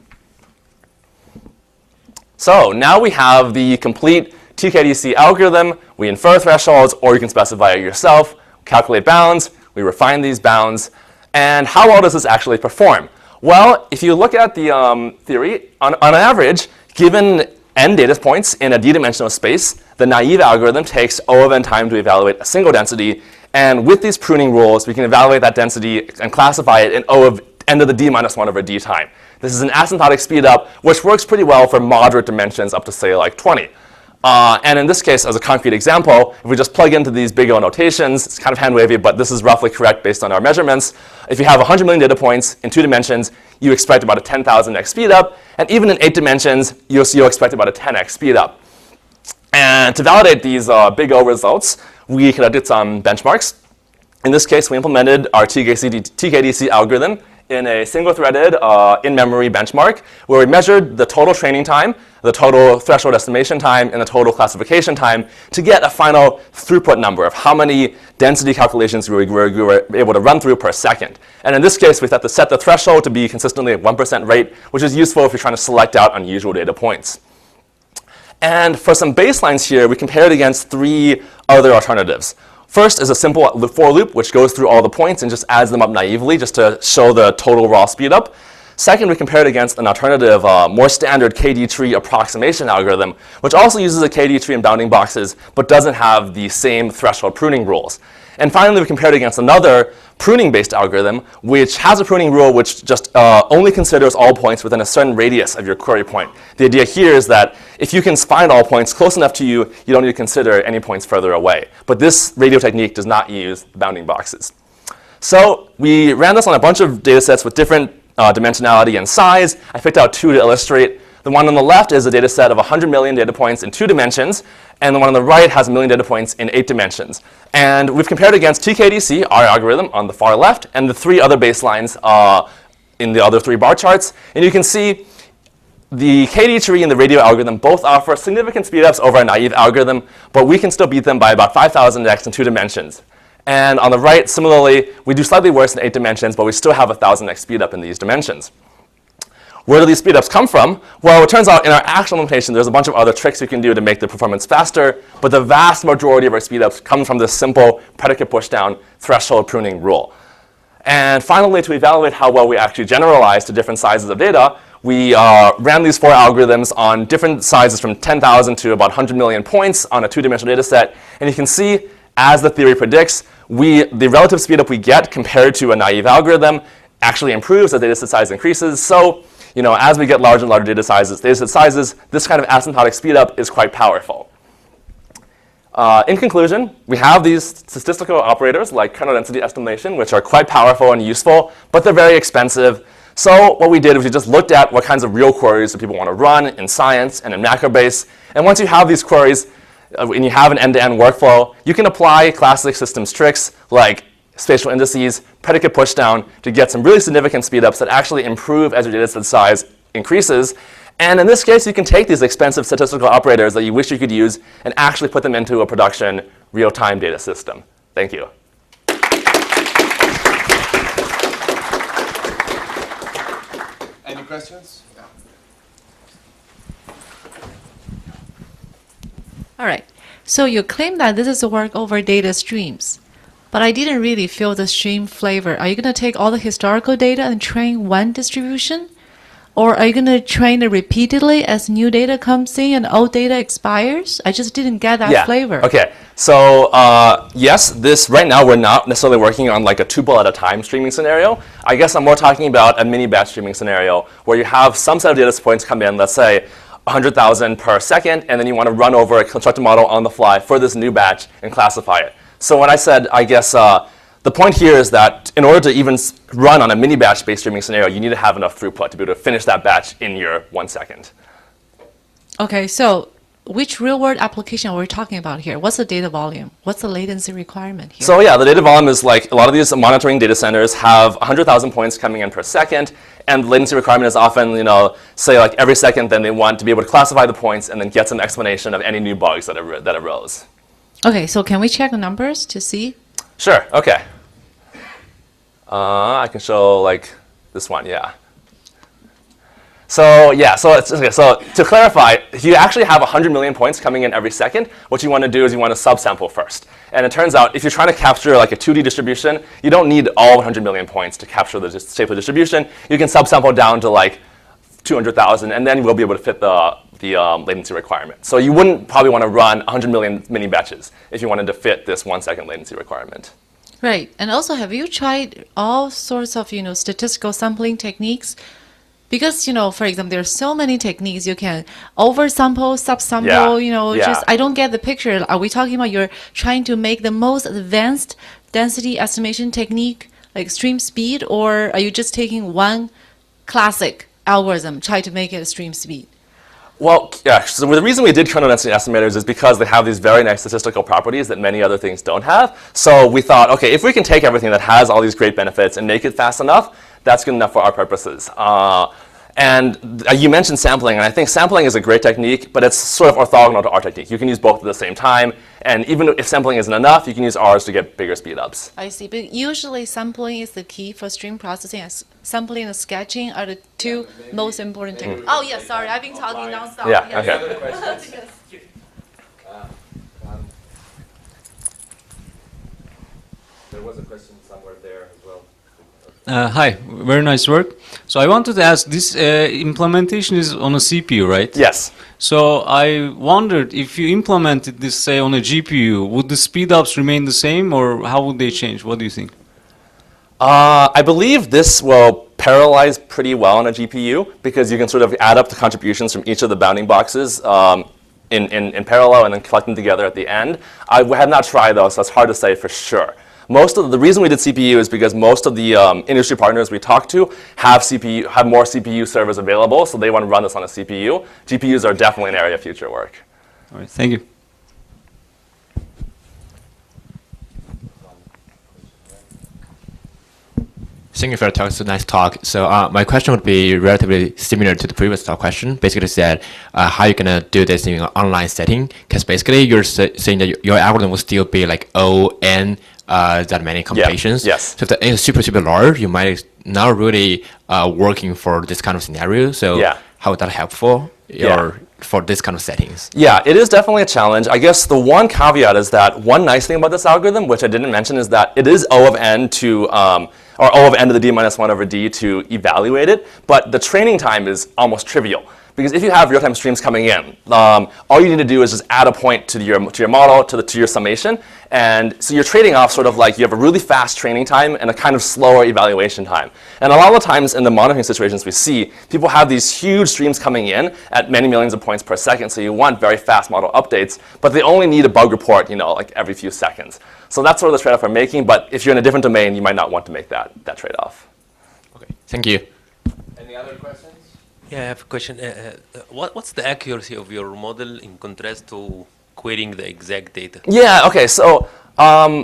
So now we have the complete TKDC algorithm. We infer thresholds, or you can specify it yourself, calculate bounds, we refine these bounds, and how well does this actually perform? Well, if you look at the theory, on average, given n data points in a d-dimensional space, the naive algorithm takes O of n time to evaluate a single density, and with these pruning rules, we can evaluate that density and classify it in O of n to the d minus 1 over d time. This is an asymptotic speedup, which works pretty well for moderate dimensions up to, say, like 20. And in this case, as a concrete example, if we just plug into these big O notations, it's kind of hand-wavy, but this is roughly correct based on our measurements. If you have 100 million data points in 2 dimensions, you expect about a 10,000x speedup. And even in 8 dimensions, you'll expect about a 10x speedup. And to validate these big O results, we conducted some benchmarks. In this case, we implemented our TKDC algorithm in a single-threaded in-memory benchmark where we measured the total training time, the total threshold estimation time, and the total classification time to get a final throughput number of how many density calculations we were able to run through per second. And in this case, we had to set the threshold to be consistently at 1% rate, which is useful if you're trying to select out unusual data points. And for some baselines here, we compared against 3 other alternatives. First is a simple for loop, which goes through all the points and just adds them up naively just to show the total raw speed up. Second, we compared against an alternative, more standard KD tree approximation algorithm, which also uses a KD tree and bounding boxes, but doesn't have the same threshold pruning rules. And finally, we compared against another pruning-based algorithm, which has a pruning rule which just only considers all points within a certain radius of your query point. The idea here is that if you can find all points close enough to you, you don't need to consider any points further away. But this radio technique does not use the bounding boxes. So we ran this on a bunch of data sets with different dimensionality and size. I picked out 2 to illustrate. The one on the left is a data set of 100 million data points in 2 dimensions, and the one on the right has 1 million data points in 8 dimensions. And we've compared against TKDC, our algorithm, on the far left, and the 3 other baselines in the other 3 bar charts. And you can see the KD tree and the radio algorithm both offer significant speedups over a naive algorithm, but we can still beat them by about 5,000x in 2 dimensions. And on the right, similarly, we do slightly worse in 8 dimensions, but we still have a 1,000x speedup in these dimensions. Where do these speedups come from? Well, it turns out in our actual implementation, there's a bunch of other tricks we can do to make the performance faster, but the vast majority of our speedups come from this simple predicate pushdown threshold pruning rule. And finally, to evaluate how well we actually generalize to different sizes of data, we ran these 4 algorithms on different sizes from 10,000 to about 100 million points on a 2-dimensional data set. And you can see, as the theory predicts, the relative speedup we get compared to a naive algorithm actually improves as data set size increases. So, as we get larger and larger data set sizes, this kind of asymptotic speedup is quite powerful. In conclusion, we have these statistical operators like kernel density estimation, which are quite powerful and useful, but they're very expensive. So what we did was we just looked at what kinds of real queries that people want to run in science and in macrobase. And once you have these queries, and you have an end-to-end workflow, you can apply classic systems tricks like spatial indices, predicate pushdown to get some really significant speedups that actually improve as your data set size increases. And in this case, you can take these expensive statistical operators that you wish you could use and actually put them into a production real-time data system. Thank you. Any questions? All right. So you claim that this is a work over data streams, but I didn't really feel the stream flavor. Are you going to take all the historical data and train one distribution? Or are you going to train it repeatedly as new data comes in and old data expires? I just didn't get that flavor. Okay. So yes, right now we're not necessarily working on like a tuple at a time streaming scenario. I guess I'm more talking about a mini batch streaming scenario where you have some set of data points come in, let's say 100,000 per second, and then you want to run over a constructed model on the fly for this new batch and classify it. So when I said, I guess, the point here is that in order to even run on a mini batch-based streaming scenario, you need to have enough throughput to be able to finish that batch in your 1 second. Okay, so which real-world application are we talking about here? What's the data volume? What's the latency requirement here? So yeah, the data volume is like a lot of these monitoring data centers have 100,000 points coming in per second, and the latency requirement is often, say like every second, then they want to be able to classify the points and then get some explanation of any new bugs that arose. Okay, so can we check the numbers to see? Sure, okay. I can show like this one, yeah. So yeah, so to clarify, if you actually have 100 million points coming in every second, what you want to do is you want to subsample first. And it turns out if you're trying to capture like a 2D distribution, you don't need all 100 million points to capture the shape of the distribution. You can subsample down to like 200,000, and then you will be able to fit the latency requirement. So you wouldn't probably want to run 100 million mini batches if you wanted to fit this 1 second latency requirement. Right, and also have you tried all sorts of, statistical sampling techniques? Because, for example, there are so many techniques. You can oversample, subsample, just, I don't get the picture. Are we talking about you're trying to make the most advanced density estimation technique, like stream speed, or are you just taking one classic algorithm, try to make it a stream speed? Well, yeah, so the reason we did kernel density estimators is because they have these very nice statistical properties that many other things don't have. So we thought, okay, if we can take everything that has all these great benefits and make it fast enough, that's good enough for our purposes. And you mentioned sampling, and I think sampling is a great technique, but it's sort of orthogonal to our technique. You can use both at the same time, and even if sampling isn't enough, you can use ours to get bigger speedups. I see. But usually sampling is the key for stream processing. Sampling and sketching are the two most important techniques. Oh, yeah, sorry. I've been talking nonstop. Yeah, Yes. okay. There was a question somewhere there as well. Hi, very nice work. So I wanted to ask, this implementation is on a CPU, right? Yes. So I wondered if you implemented this, say, on a GPU, would the speedups remain the same, or how would they change? What do you think? I believe this will parallelize pretty well on a GPU because you can sort of add up the contributions from each of the bounding boxes in parallel and then collect them together at the end. I have not tried though, so it's hard to say for sure. The reason we did CPU is because most of the industry partners we talk to have more CPU servers available, so they want to run this on a CPU. GPUs are definitely an area of future work. All right, thank you. Thank you for the talk. It's a nice talk. So my question would be relatively similar to the previous talk question. Basically said, how you gonna do this in an online setting? Because basically you're saying that your algorithm will still be like O, N, that many computations. Yes. So if the N is super, super large, you might not really working for this kind of scenario. So Yeah. how is that helpful Yeah. for this kind of settings? Yeah, it is definitely a challenge. I guess the one caveat is that one nice thing about this algorithm, which I didn't mention, is that it is O of n to, or O of n to the d minus 1 over d to evaluate it, but the training time is almost trivial. Because if you have real-time streams coming in, all you need to do is just add a point to your model, to your summation, and so you're trading off sort of like you have a really fast training time and a kind of slower evaluation time. And a lot of the times in the monitoring situations we see, people have these huge streams coming in at many millions of points per second, so you want very fast model updates, but they only need a bug report, like every few seconds. So that's sort of the trade-off we're making, but if you're in a different domain, you might not want to make that trade-off. Okay, thank you. Any other questions? Yeah, I have a question. What's the accuracy of your model in contrast to querying the exact data? Yeah, okay, so let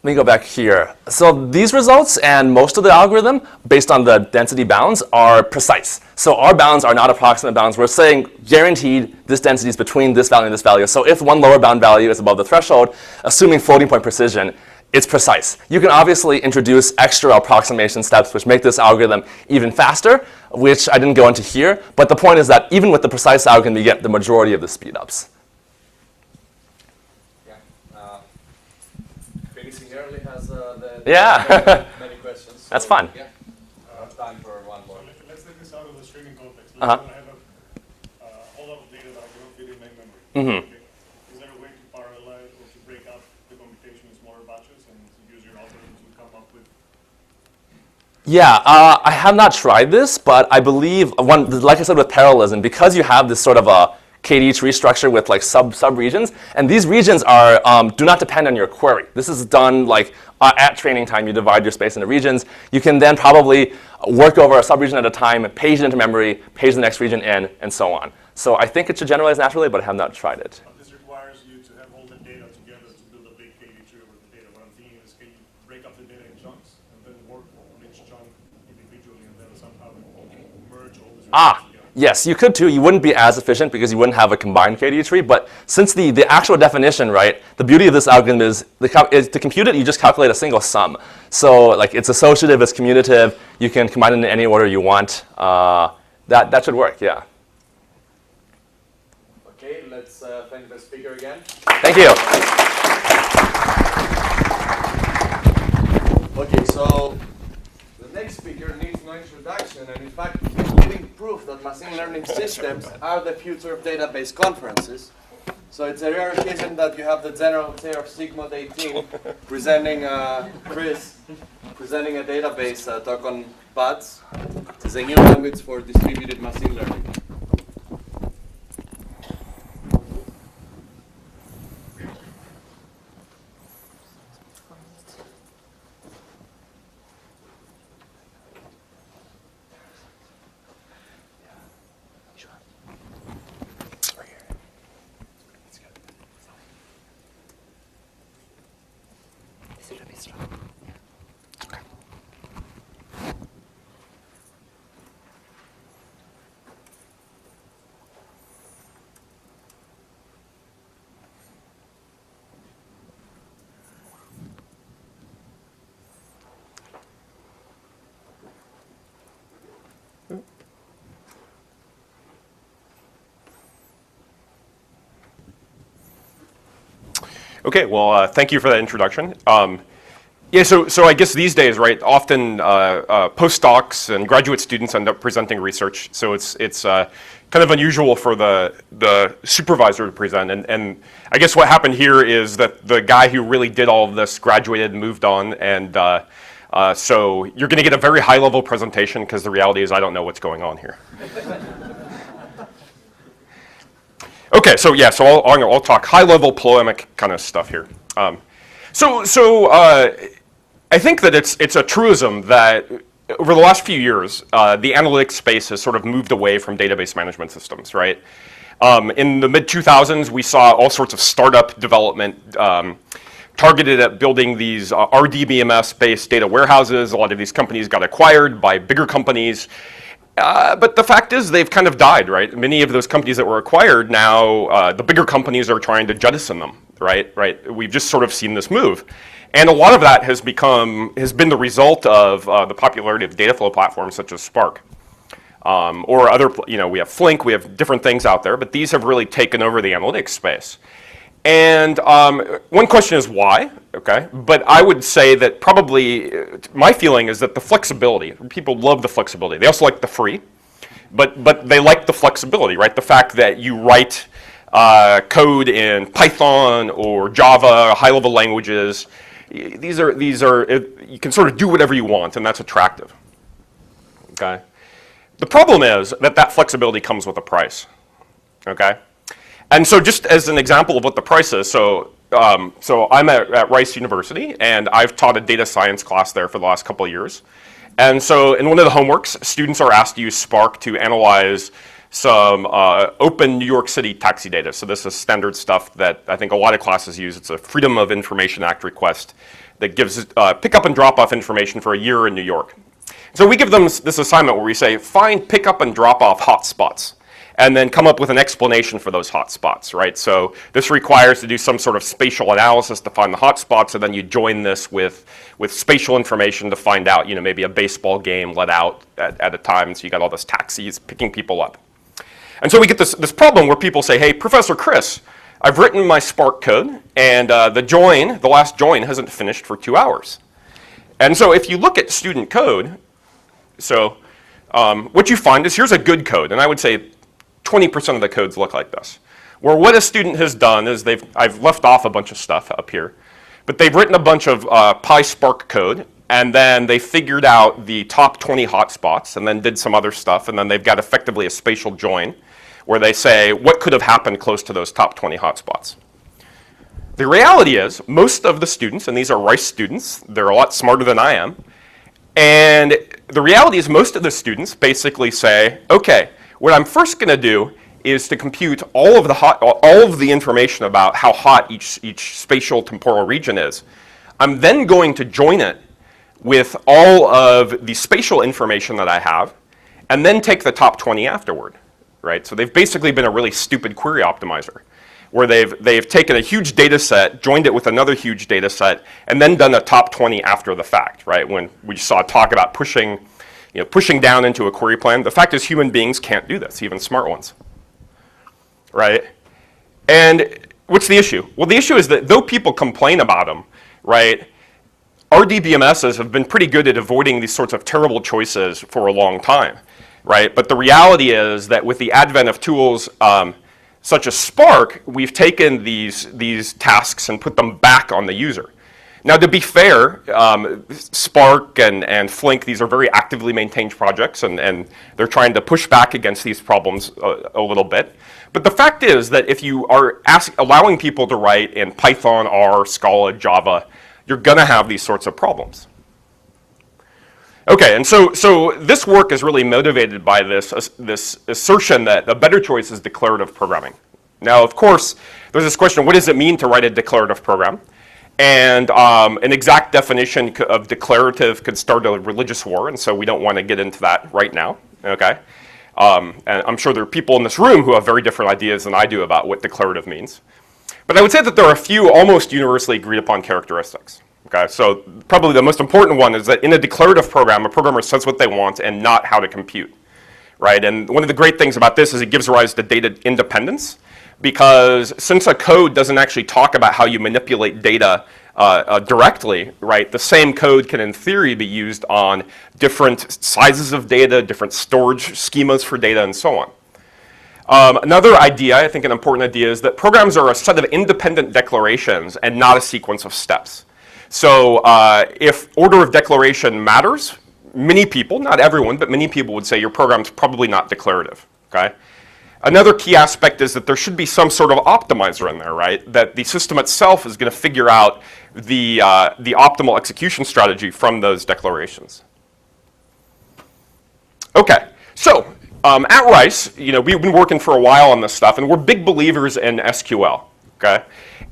me go back here. So these results and most of the algorithm, based on the density bounds, are precise. So our bounds are not approximate bounds. We're saying guaranteed this density is between this value and this value. So if one lower bound value is above the threshold, assuming floating point precision, it's precise. You can obviously introduce extra approximation steps which make this algorithm even faster, which I didn't go into here. But the point is that even with the precise algorithm, you get the majority of the speedups. Yeah. Many questions. So That's fun. Yeah. Time for one more. Let's take this out of the streaming context. Let's Uh-huh. say I have a whole lot of data that I cannot fit in main memory. Mm-hmm. Okay. Is there a way to parallelize or to break up the computation in smaller batches and use your algorithm to come up with? Yeah, I have not tried this, but I believe, like I said with parallelism, because you have this sort of a KD tree structure with like sub-regions, and these regions are do not depend on your query. This is done like at training time, you divide your space into regions. You can then probably work over a sub-region at a time, page it into memory, page the next region in, and so on. So I think it should generalize naturally, but I have not tried it. This requires you to have all the data together to build a big KD tree over the data. What I'm thinking is, can you break up the data in chunks and then work on each chunk individually and then somehow merge all this together? Yes, you could too. You wouldn't be as efficient because you wouldn't have a combined KD tree. But since the actual definition, right, the beauty of this algorithm is to compute it, you just calculate a single sum. So like it's associative, it's commutative. You can combine it in any order you want. That should work, yeah. Okay, let's thank the speaker again. Thank you. Okay, so the next speaker needs no introduction, and in fact, he's giving proof that machine learning systems are the future of database conferences. So it's a rare occasion that you have the general chair of SIGMOD 18 presenting Chris, presenting a database talk on BATS. It's a new language for distributed machine learning. Okay, well, thank you for that introduction. Yeah, so I guess these days, right, often postdocs and graduate students end up presenting research. So it's kind of unusual for the supervisor to present. And I guess what happened here is that the guy who really did all of this graduated and moved on. And so you're going to get a very high-level presentation because the reality is I don't know what's going on here. Okay, so yeah, so I'll talk high-level polemic kind of stuff here. I think that it's a truism that over the last few years, the analytics space has sort of moved away from database management systems, right? In the mid-2000s, we saw all sorts of startup development targeted at building these RDBMS-based data warehouses. A lot of these companies got acquired by bigger companies. But the fact is they've kind of died, right? Many of those companies that were acquired now, the bigger companies are trying to jettison them, right? We've just sort of seen this move. And a lot of that has been the result of the popularity of data flow platforms such as Spark. Or other, we have Flink, we have different things out there, but these have really taken over the analytics space. And one question is why, okay? But I would say that probably, my feeling is that the flexibility, people love the flexibility. They also like the free, but they like the flexibility, right? The fact that you write code in Python or Java, high-level languages, these are you can sort of do whatever you want, and that's attractive, okay? The problem is that flexibility comes with a price, okay? And so just as an example of what the price is, so I'm at Rice University, and I've taught a data science class there for the last couple of years. And so in one of the homeworks, students are asked to use Spark to analyze some open New York City taxi data. So this is standard stuff that I think a lot of classes use. It's a Freedom of Information Act request that gives pick-up and drop-off information for a year in New York. So we give them this assignment where we say, find pick-up and drop-off hotspots, and then come up with an explanation for those hotspots, right? So this requires to do some sort of spatial analysis to find the hotspots, and then you join this with spatial information to find out, maybe a baseball game let out at a time, so you got all those taxis picking people up. And so we get this problem where people say, hey, Professor Chris, I've written my Spark code, and the last join hasn't finished for 2 hours. And so if you look at student code, so what you find is here's a good code, and I would say 20% of the codes look like this, where what a student has done is I've left off a bunch of stuff up here, but they've written a bunch of PySpark code, and then they figured out the top 20 hotspots, and then did some other stuff, and then they've got effectively a spatial join, where they say what could have happened close to those top 20 hotspots. The reality is most of the students, and these are Rice students, they're a lot smarter than I am, and the reality is most of the students basically say, okay, what I'm first going to do is to compute all of the information about how hot each spatial temporal region is. I'm then going to join it with all of the spatial information that I have, and then take the top 20 afterward, right? So they've basically been a really stupid query optimizer, where they've taken a huge data set, joined it with another huge data set, and then done a top 20 after the fact, right? When we saw talk about pushing down into a query plan. The fact is human beings can't do this, even smart ones, right? And what's the issue? Well, the issue is that though people complain about them, right, RDBMSs have been pretty good at avoiding these sorts of terrible choices for a long time, right? But the reality is that with the advent of tools such as Spark, we've taken these tasks and put them back on the user. Now, to be fair, Spark and Flink, these are very actively maintained projects, and they're trying to push back against these problems a little bit. But the fact is that if you are allowing people to write in Python, R, Scala, Java, you're going to have these sorts of problems. Okay, and so this work is really motivated by this assertion that the better choice is declarative programming. Now, of course, there's this question, what does it mean to write a declarative program? And an exact definition of declarative could start a religious war, and so we don't want to get into that right now, okay? And I'm sure there are people in this room who have very different ideas than I do about what declarative means. But I would say that there are a few almost universally agreed upon characteristics, okay? So probably the most important one is that in a declarative program, a programmer says what they want and not how to compute, right? And one of the great things about this is it gives rise to data independence. because since a code doesn't actually talk about how you manipulate data directly, right, the same code can in theory be used on different sizes of data, different storage schemas for data, and so on. Another idea, I think an important idea, is that programs are a set of independent declarations and not a sequence of steps. So if order of declaration matters, many people, not everyone, but many people would say your program's probably not declarative, okay? Another key aspect is that there should be some sort of optimizer in there, right? That the system itself is going to figure out the optimal execution strategy from those declarations. Okay, so at Rice, you know, we've been working for a while on this stuff, and we're big believers in SQL, okay?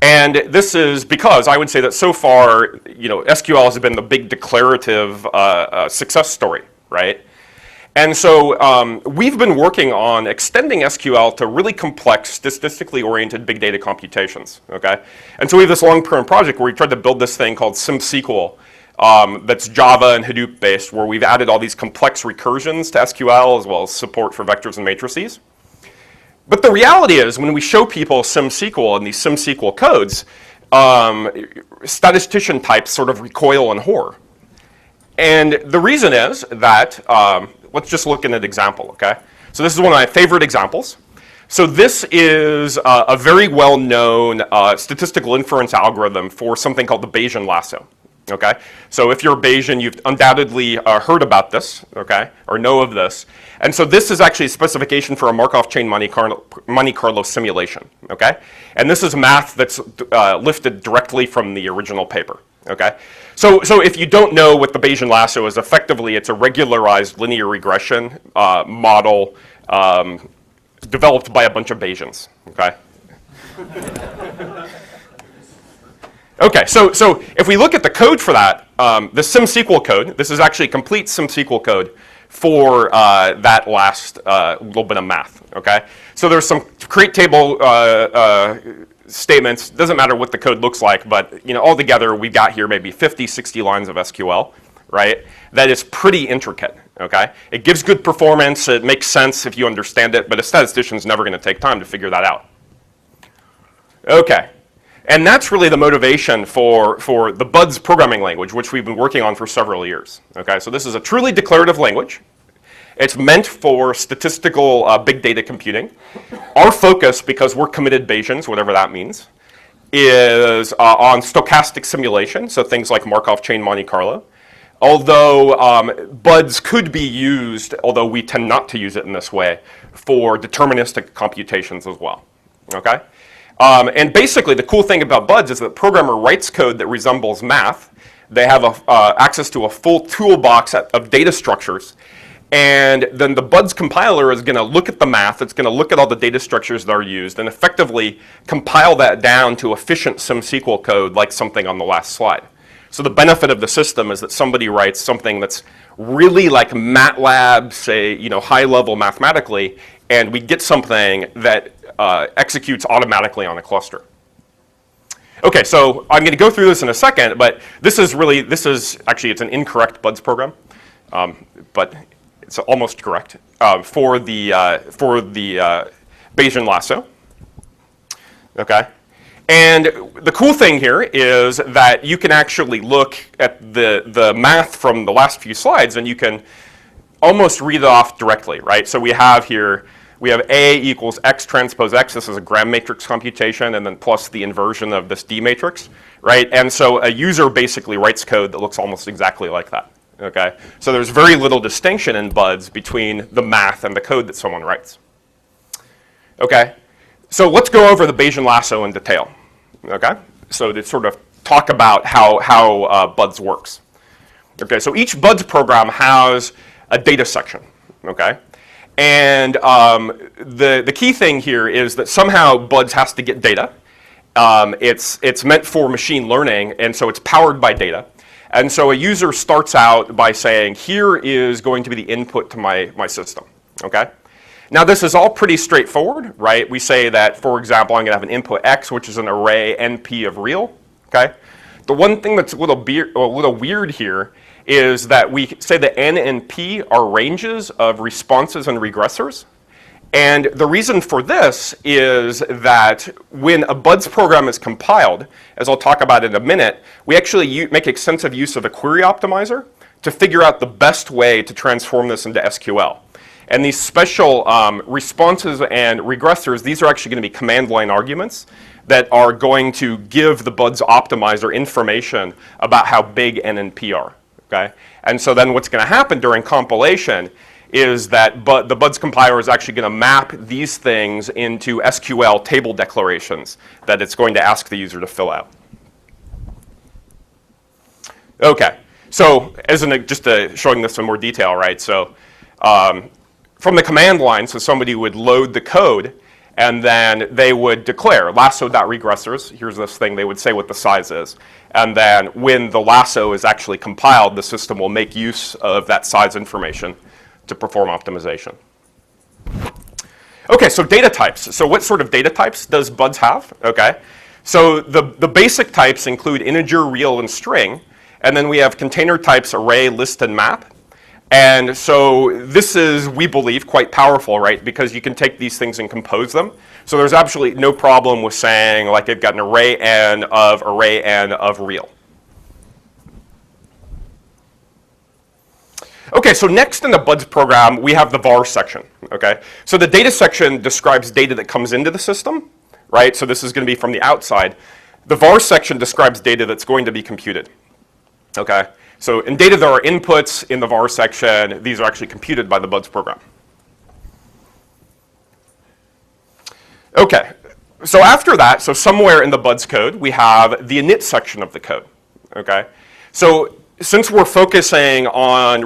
And this is because I would say that so far, you know, SQL has been the big declarative success story, right? And so we've been working on extending SQL to really complex, statistically oriented big data computations, okay? And so we have this long-term project where we tried to build this thing called SimSQL that's Java and Hadoop based, where we've added all these complex recursions to SQL as well as support for vectors and matrices. But the reality is when we show people SimSQL and these SimSQL codes, statistician types sort of recoil in horror. And the reason is that, let's just look at an example, okay? So this is one of my favorite examples. So this is a very well-known statistical inference algorithm for something called the Bayesian lasso, okay? So if you're Bayesian, you've undoubtedly heard about this, okay, or know of this. And so this is actually a specification for a Markov chain Monte Carlo simulation, okay? And this is math that's lifted directly from the original paper, okay? So if you don't know what the Bayesian lasso is, effectively it's a regularized linear regression model developed by a bunch of Bayesians, okay? Okay, so if we look at the code for that, the SimSQL code, this is actually complete SimSQL code for that last little bit of math, okay? So there's some create table statements, doesn't matter what the code looks like, but you know, altogether we've got here maybe 50, 60 lines of SQL, right? That is pretty intricate, okay? It gives good performance, it makes sense if you understand it, but a statistician's never gonna take time to figure that out. Okay, and that's really the motivation for the BUDS programming language, which we've been working on for several years, okay? So this is a truly declarative language. It's meant for statistical big data computing. Our focus, because we're committed Bayesians, whatever that means, is on stochastic simulation, so things like Markov chain Monte Carlo. Although BUDS could be used, although we tend not to use it in this way, for deterministic computations as well, okay? And basically the cool thing about BUDS is that the programmer writes code that resembles math. They have access to a full toolbox of data structures. And then the BUDS compiler is going to look at the math, it's going to look at all the data structures that are used, and effectively compile that down to efficient SimSQL code like something on the last slide. So the benefit of the system is that somebody writes something that's really like MATLAB, say, you know, high level mathematically, and we get something that executes automatically on a cluster. Okay, so I'm going to go through this in a second, but this is actually, it's an incorrect BUDS program, but it's almost correct for the Bayesian lasso. Okay, and the cool thing here is that you can actually look at the math from the last few slides, and you can almost read it off directly, right? So we have here, we have A equals X transpose X. This is a gram matrix computation, and then plus the inversion of this D matrix, right? And so a user basically writes code that looks almost exactly like that. Okay, so there's very little distinction in BUDS between the math and the code that someone writes. Okay, so let's go over the Bayesian lasso in detail. Okay, so to sort of talk about how BUDS works. Okay, so each BUDS program has a data section. Okay, and the key thing here is that somehow BUDS has to get data. It's meant for machine learning, and so it's powered by data. And so a user starts out by saying, here is going to be the input to my system, okay? Now this is all pretty straightforward, right? We say that, for example, I'm gonna have an input X, which is an array NP of real, okay? The one thing that's a little weird here is that we say that N and P are ranges of responses and regressors. And the reason for this is that when a BUDS program is compiled, as I'll talk about in a minute, we actually make extensive use of a query optimizer to figure out the best way to transform this into SQL. And these special responses and regressors, these are actually going to be command line arguments that are going to give the BUDS optimizer information about how big N and P are. Okay? And so then what's going to happen during compilation is that the BUDS compiler is actually going to map these things into SQL table declarations that it's going to ask the user to fill out. Okay, so just showing this in more detail, right? So from the command line, so somebody would load the code, and then they would declare lasso.regressors. Here's this thing. They would say what the size is. And then when the lasso is actually compiled, the system will make use of that size information to perform optimization. Okay, so data types. So what sort of data types does BUDS have? Okay, so the basic types include integer, real, and string. And then we have container types, array, list, and map. And so this is, we believe, quite powerful, right? Because you can take these things and compose them. So there's absolutely no problem with saying, like, I've got an array n of real. Okay, so next in the BUDS program, we have the var section, okay? So the data section describes data that comes into the system, right? So this is going to be from the outside. The var section describes data that's going to be computed, okay? So in data, there are inputs in the var section. These are actually computed by the BUDS program. Okay, so after that, so somewhere in the BUDS code, we have the init section of the code, okay? So since we're focusing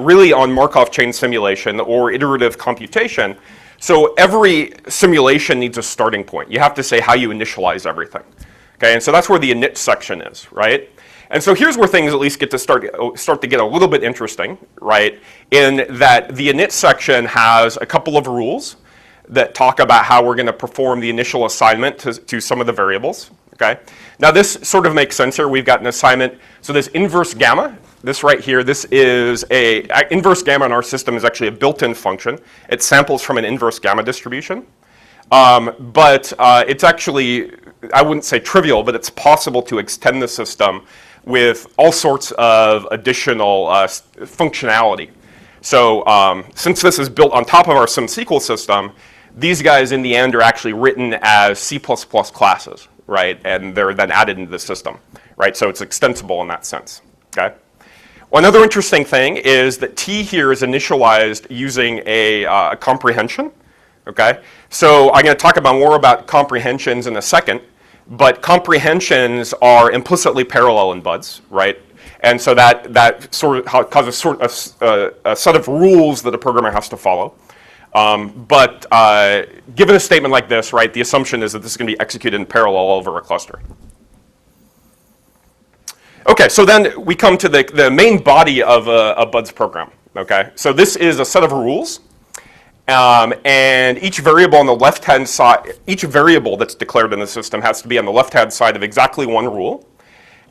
really on Markov chain simulation or iterative computation, so every simulation needs a starting point. You have to say how you initialize everything. Okay, and so that's where the init section is, right? And so here's where things at least get to start to get a little bit interesting, right? In that the init section has a couple of rules that talk about how we're going to perform the initial assignment to some of the variables. Okay. Now this sort of makes sense here. We've got an assignment. So this inverse gamma, this right here, this is inverse gamma in our system is actually a built-in function. It samples from an inverse gamma distribution. But it's actually, I wouldn't say trivial, but it's possible to extend the system with all sorts of additional functionality. So since this is built on top of our SimSQL system, these guys in the end are actually written as C++ classes, right? And they're then added into the system, right? So it's extensible in that sense, okay? Well, another interesting thing is that T here is initialized using a comprehension, okay? So I'm going to talk more about comprehensions in a second, but comprehensions are implicitly parallel in BUDS, right? And so that sort of causes a set of rules that a programmer has to follow. But given a statement like this, right, the assumption is that this is going to be executed in parallel over a cluster. Okay, so then we come to the main body of a BUDS program. Okay, so this is a set of rules, and each variable on the left-hand side, each variable that's declared in the system has to be on the left-hand side of exactly one rule.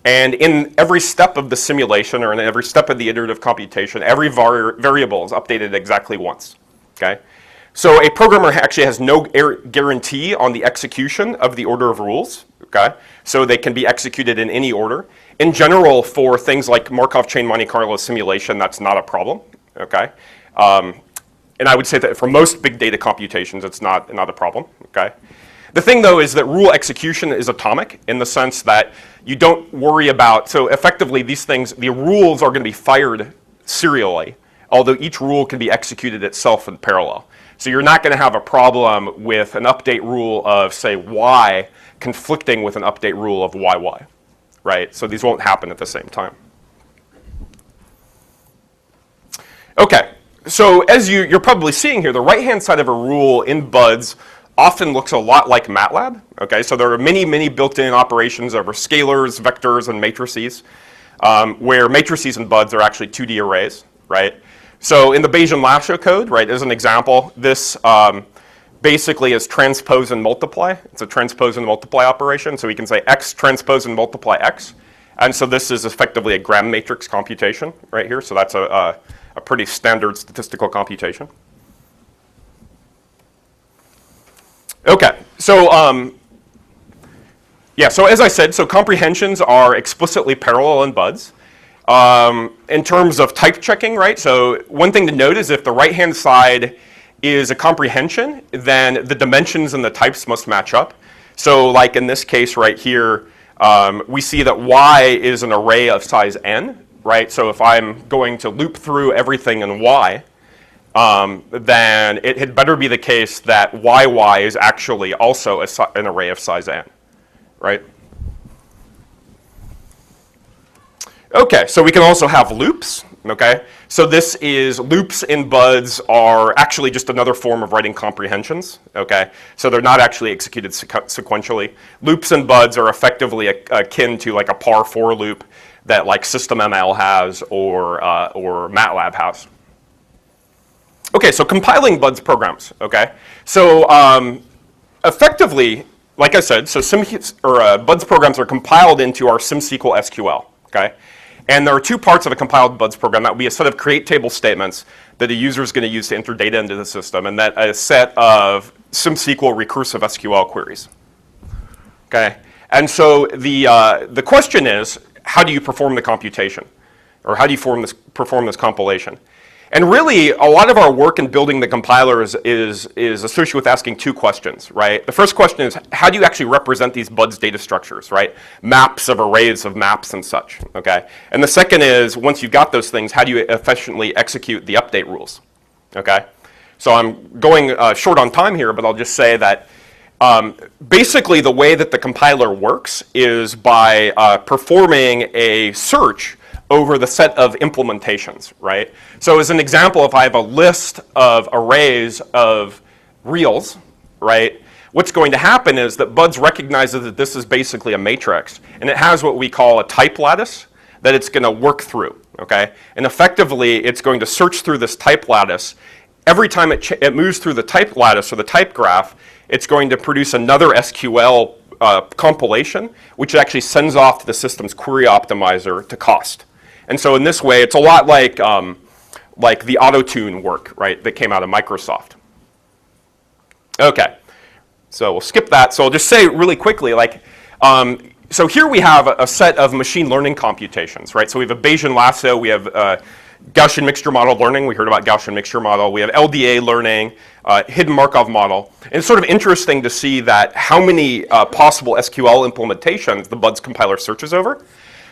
And in every step of the simulation, or in every step of the iterative computation, every variable is updated exactly once. Okay, so a programmer actually has no guarantee on the execution of the order of rules. Okay, so they can be executed in any order. In general, for things like Markov chain Monte Carlo simulation, that's not a problem. Okay, and I would say that for most big data computations, it's not a problem. Okay. The thing, though, is that rule execution is atomic in the sense that you don't worry about, so effectively these things, the rules are going to be fired serially, although each rule can be executed itself in parallel. So you're not going to have a problem with an update rule of, say, y conflicting with an update rule of yy, right? So these won't happen at the same time. Okay, so as you're probably seeing here, the right-hand side of a rule in BUDS often looks a lot like MATLAB. Okay, so there are many built-in operations over scalars, vectors, and matrices, where matrices and BUDS are actually 2D arrays, right? So in the Bayesian lasso code, right, as an example, this basically is transpose and multiply. It's a transpose and multiply operation. So we can say x transpose and multiply x. And so this is effectively a gram matrix computation right here. So that's a pretty standard statistical computation. Okay, so yeah, so as I said, so comprehensions are explicitly parallel in buds. In terms of type checking, right? So one thing to note is if the right-hand side is a comprehension, then the dimensions and the types must match up. So like in this case right here, we see that Y is an array of size n, right? So if I'm going to loop through everything in Y, then it had better be the case that YY is actually also an array of size n, right? Okay, so we can also have loops, okay? So this is, loops in buds are actually just another form of writing comprehensions, okay? So they're not actually executed sequentially. Loops in buds are effectively akin to like a par for loop that like SystemML has or MATLAB has. Okay, so compiling buds programs, okay? So effectively, like I said, so buds programs are compiled into our SimSQL SQL, okay? And there are two parts of a compiled buds program. That would be a set of create table statements that a user is going to use to enter data into the system, and that a set of SimSQL recursive SQL queries. Okay, and so the question is, how do you perform the computation, or how do you perform this compilation? And really, a lot of our work in building the compilers is associated with asking two questions, right? The first question is, how do you actually represent these buds data structures, right? Maps of arrays of maps and such, okay? And the second is, once you've got those things, how do you efficiently execute the update rules, okay? So I'm going short on time here, but I'll just say that basically the way that the compiler works is by performing a search over the set of implementations, right? So as an example, if I have a list of arrays of reals, right, what's going to happen is that buds recognizes that this is basically a matrix, and it has what we call a type lattice that it's going to work through, okay? And effectively, it's going to search through this type lattice. Every time it moves through the type lattice or the type graph, it's going to produce another SQL compilation, which actually sends off to the system's query optimizer to cost. And so in this way, it's a lot like the auto-tune work, right, that came out of Microsoft. Okay, so we'll skip that. So I'll just say really quickly, like, so here we have a set of machine learning computations, right? So we have a Bayesian lasso, we have Gaussian mixture model learning. We heard about Gaussian mixture model. We have LDA learning, hidden Markov model. And it's sort of interesting to see that how many possible SQL implementations the buds compiler searches over.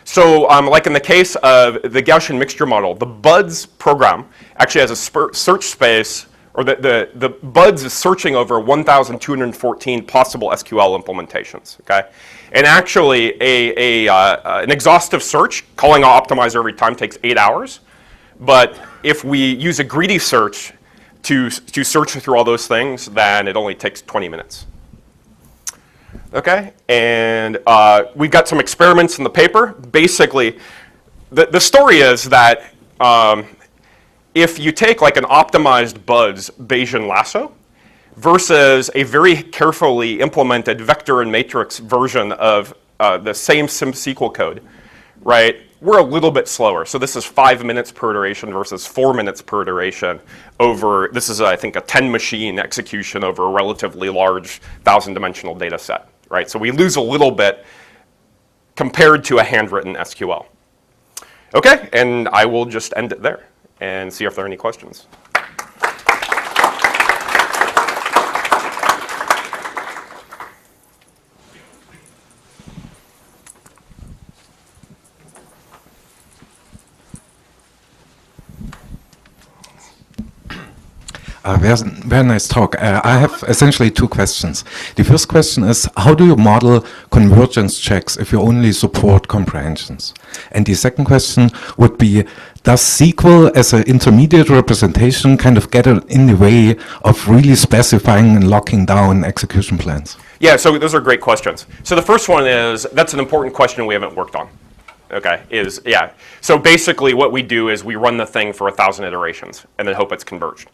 So like in the case of the Gaussian mixture model, the buds program actually has a search space, or the buds is searching over 1,214 possible SQL implementations, okay? And actually an exhaustive search, calling our optimizer every time, takes 8 hours. But if we use a greedy search to search through all those things, then it only takes 20 minutes. Okay, and we've got some experiments in the paper. Basically, the story is that if you take like an optimized buds Bayesian lasso versus a very carefully implemented vector and matrix version of the same SimSQL code, right, we're a little bit slower. So this is 5 minutes per iteration versus 4 minutes per iteration over, this is I think a 10 machine execution over a relatively large 1,000-dimensional data set. Right, so we lose a little bit compared to a handwritten SQL. Okay, and I will just end it there and see if there are any questions. Very nice talk. I have essentially two questions. The first question is, how do you model convergence checks if you only support comprehensions? And the second question would be, does SQL as an intermediate representation kind of get in the way of really specifying and locking down execution plans? Yeah, so those are great questions. So the first one is, that's an important question we haven't worked on. Okay, yeah. So basically what we do is we run the thing for 1,000 iterations and then hope it's converged.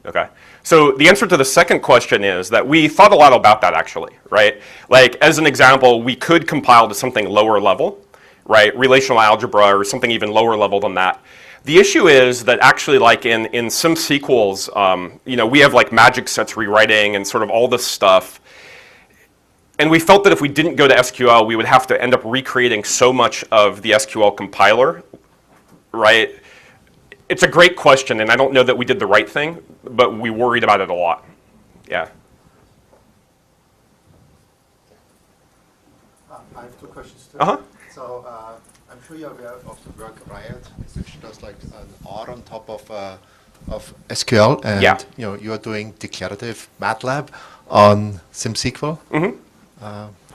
Okay, so the answer to the second question is that we thought a lot about that actually, right? Like as an example, we could compile to something lower level, right? Relational algebra or something even lower level than that. The issue is that actually like in SimSQLs, you know, we have like magic sets rewriting and sort of all this stuff. And we felt that if we didn't go to SQL, we would have to end up recreating so much of the SQL compiler, right? It's a great question, and I don't know that we did the right thing, but we worried about it a lot. Yeah. I have two questions too. Uh-huh. So I'm sure you're aware of the work Riot, which does like an R on top of SQL, and Yeah. You are doing declarative MATLAB on SimSQL. Mm-hmm.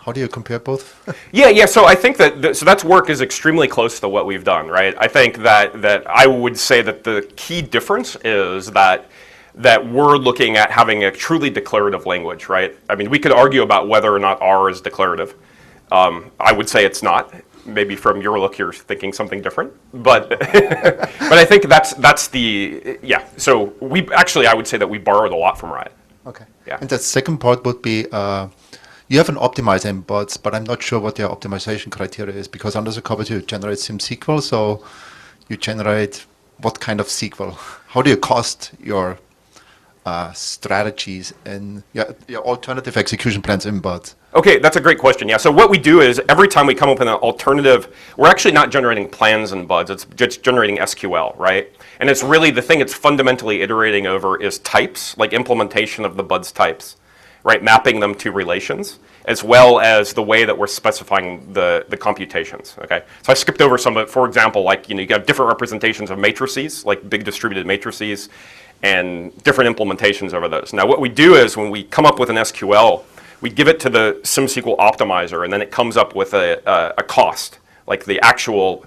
How do you compare both? Yeah. So I think that so that's work is extremely close to what we've done, right? I think that I would say that the key difference is that we're looking at having a truly declarative language, right? I mean, we could argue about whether or not R is declarative. I would say it's not. Maybe from your look, you're thinking something different, but but I think that's the yeah. So I would say that we borrowed a lot from Riot. Okay. Yeah. And the second part would be you have an optimizer in bots, but I'm not sure what your optimization criteria is, because under the cover you generate SimSQL, so you generate what kind of SQL? How do you cost your strategies and your alternative execution plans in bots? Okay, that's a great question. Yeah, so what we do is every time we come up with an alternative, we're actually not generating plans in BUDS, it's just generating SQL, right? And it's really the thing it's fundamentally iterating over is types, like implementation of the BUDS types, right? Mapping them to relations, as well as the way that we're specifying the computations, okay? So I skipped over some of it. For example, like, you got different representations of matrices, like big distributed matrices, and different implementations over those. Now what we do is when we come up with an SQL, we give it to the SimSQL optimizer, and then it comes up with a cost, like the actual.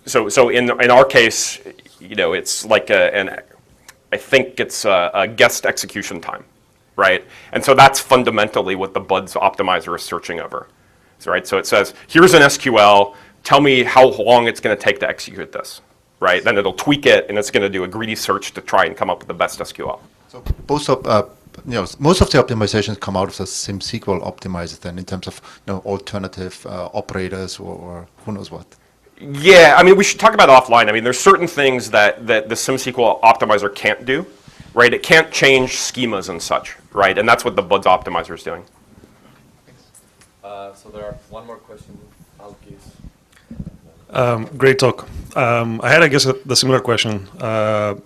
So in our case, it's like I think it's a guessed execution time, right? And so that's fundamentally what the BUDS optimizer is searching over, right? So it says, here's an SQL. Tell me how long it's going to take to execute this, right? Then it'll tweak it, and it's going to do a greedy search to try and come up with the best SQL. So most of the optimizations come out of the SimSQL optimizer then, in terms of alternative operators or who knows what. Yeah, I mean, we should talk about it offline. I mean, there's certain things that the SimSQL optimizer can't do, right? It can't change schemas and such, right? And that's what the BUDS optimizer is doing. So there are one more question, Alkis. Great talk. I had, I guess, the similar question.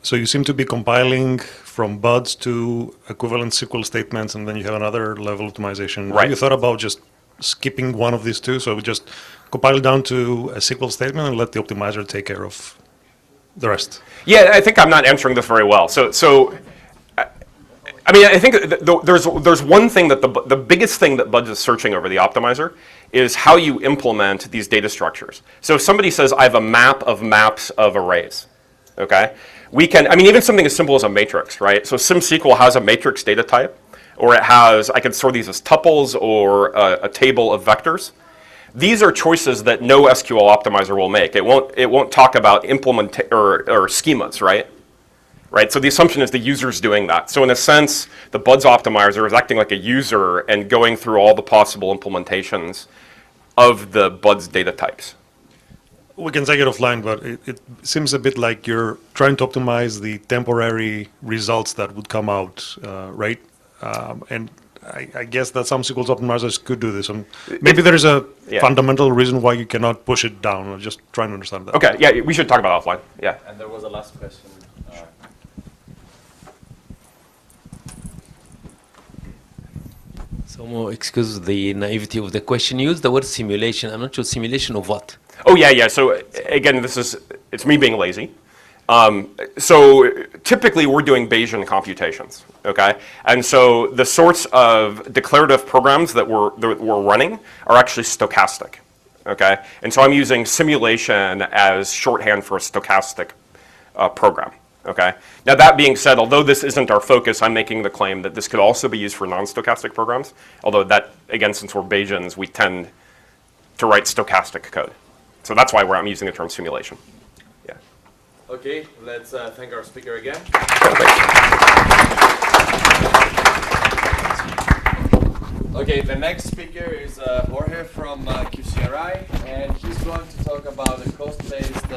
So you seem to be compiling from BUDS to equivalent SQL statements, and then you have another level optimization. Right. Have you thought about just skipping one of these two? So we just compile it down to a SQL statement and let the optimizer take care of the rest. Yeah, I think I'm not answering this very well. So I mean, I think there's one thing that the biggest thing that BUDS is searching over the optimizer is how you implement these data structures. So if somebody says, I have a map of maps of arrays, okay? We can, I mean, even something as simple as a matrix, right? So SimSQL has a matrix data type, or it has, I can store these as tuples or a table of vectors. These are choices that no SQL optimizer will make. It won't talk about or schemas, right? Right, so the assumption is the user's doing that. So in a sense, the BUDS optimizer is acting like a user and going through all the possible implementations of the BUDS data types. We can take it offline, but it seems a bit like you're trying to optimize the temporary results that would come out, right? And I guess that some SQL optimizers could do this. Maybe there is a fundamental reason why you cannot push it down. I'm just trying to understand that. Okay, yeah, we should talk about it offline. Yeah. And there was a last question. So, excuse the naivety of the question. Use the word simulation. I'm not sure simulation of what. Oh yeah. So again, it's me being lazy. So typically we're doing Bayesian computations, okay? And so the sorts of declarative programs that we're running are actually stochastic, okay? And so I'm using simulation as shorthand for a stochastic program. Okay. Now that being said, although this isn't our focus, I'm making the claim that this could also be used for non-stochastic programs. Although that, again, since we're Bayesians, we tend to write stochastic code. So that's why I'm using the term simulation. Yeah. Okay, let's thank our speaker again. Okay, the next speaker is Jorge from QCRI, and he's going to talk about a cost-based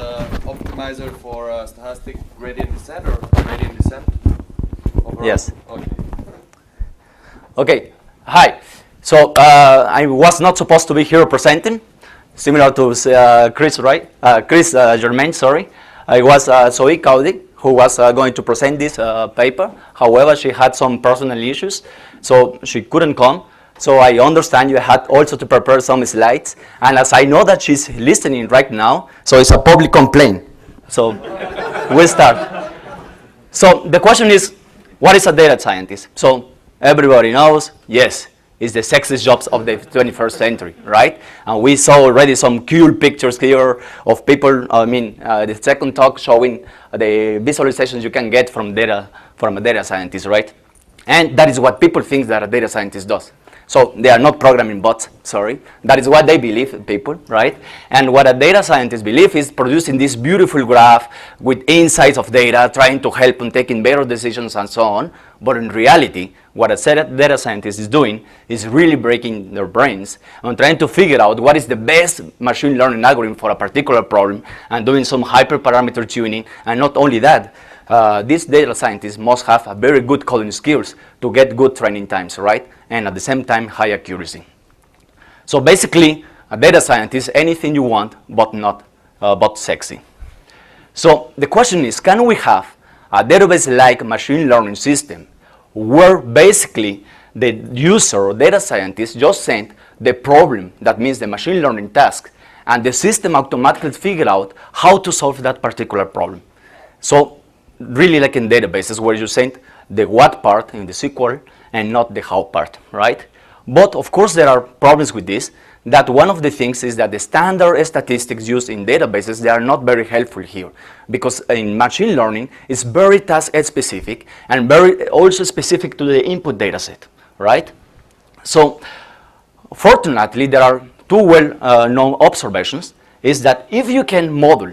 optimizer for stochastic gradient descent or gradient descent overall. Yes. Okay. Okay. Hi. So I was not supposed to be here presenting, similar to Chris, right? Chris Germain, sorry. I was Zoe Caudy, who was going to present this paper. However, she had some personal issues, so she couldn't come. So I understand you had also to prepare some slides. And as I know that she's listening right now, so it's a public complaint. So we'll start. So the question is, what is a data scientist? So everybody knows, yes, it's the sexiest jobs of the 21st century, right? And we saw already some cool pictures here of people, the second talk showing the visualizations you can get from a data scientist, right? And that is what people think that a data scientist does. So they are not programming bots, sorry. That is what they believe, people, right? And what a data scientist believes is producing this beautiful graph with insights of data, trying to help in taking better decisions and so on. But in reality, what a data scientist is doing is really breaking their brains and trying to figure out what is the best machine learning algorithm for a particular problem and doing some hyperparameter tuning. And not only that, these data scientists must have a very good coding skills to get good training times, right? And at the same time, high accuracy. So basically, a data scientist, anything you want, but sexy. So the question is, can we have a database-like machine learning system where basically the user or data scientist just sent the problem, that means the machine learning task, and the system automatically figure out how to solve that particular problem. So really like in databases where you send the what part in the SQL and not the how part, right? But of course there are problems with this, that one of the things is that the standard statistics used in databases, they are not very helpful here, because in machine learning it's very task specific and very also specific to the input data set, right? So fortunately there are two well-known observations, is that if you can model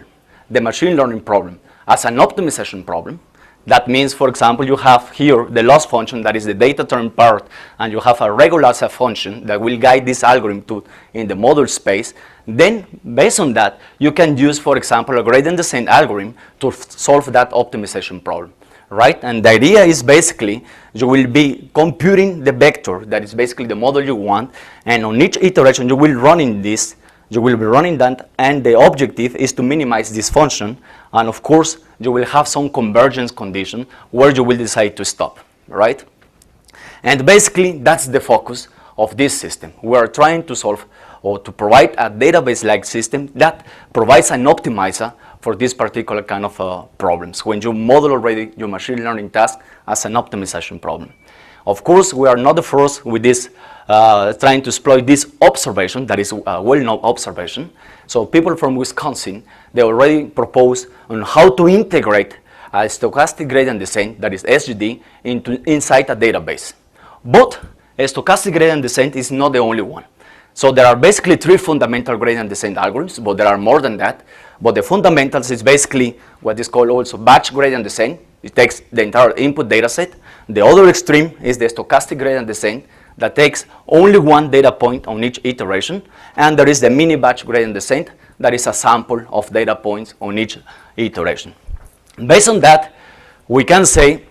the machine learning problem as an optimization problem, that means, for example, you have here the loss function, that is the data term part, and you have a regularizer function that will guide this algorithm in the model space. Then, based on that, you can use, for example, a gradient descent algorithm to solve that optimization problem, right? And the idea is basically you will be computing the vector, that is basically the model you want, and on each iteration you will run in this. You will be running that, and the objective is to minimize this function, and of course you will have some convergence condition where you will decide to stop, right? And basically that's the focus of this system. We are trying to solve or to provide a database-like system that provides an optimizer for this particular kind of problems, when you model already your machine learning task as an optimization problem. Of course, we are not the first with this, trying to exploit this observation, that is a well-known observation. So people from Wisconsin, they already proposed on how to integrate a stochastic gradient descent, that is SGD, inside a database. But a stochastic gradient descent is not the only one. So there are basically three fundamental gradient descent algorithms, but there are more than that. But the fundamentals is basically what is called also batch gradient descent. It takes the entire input data set. The other extreme is the stochastic gradient descent that takes only one data point on each iteration. And there is the mini batch gradient descent that is a sample of data points on each iteration. Based on that, we can say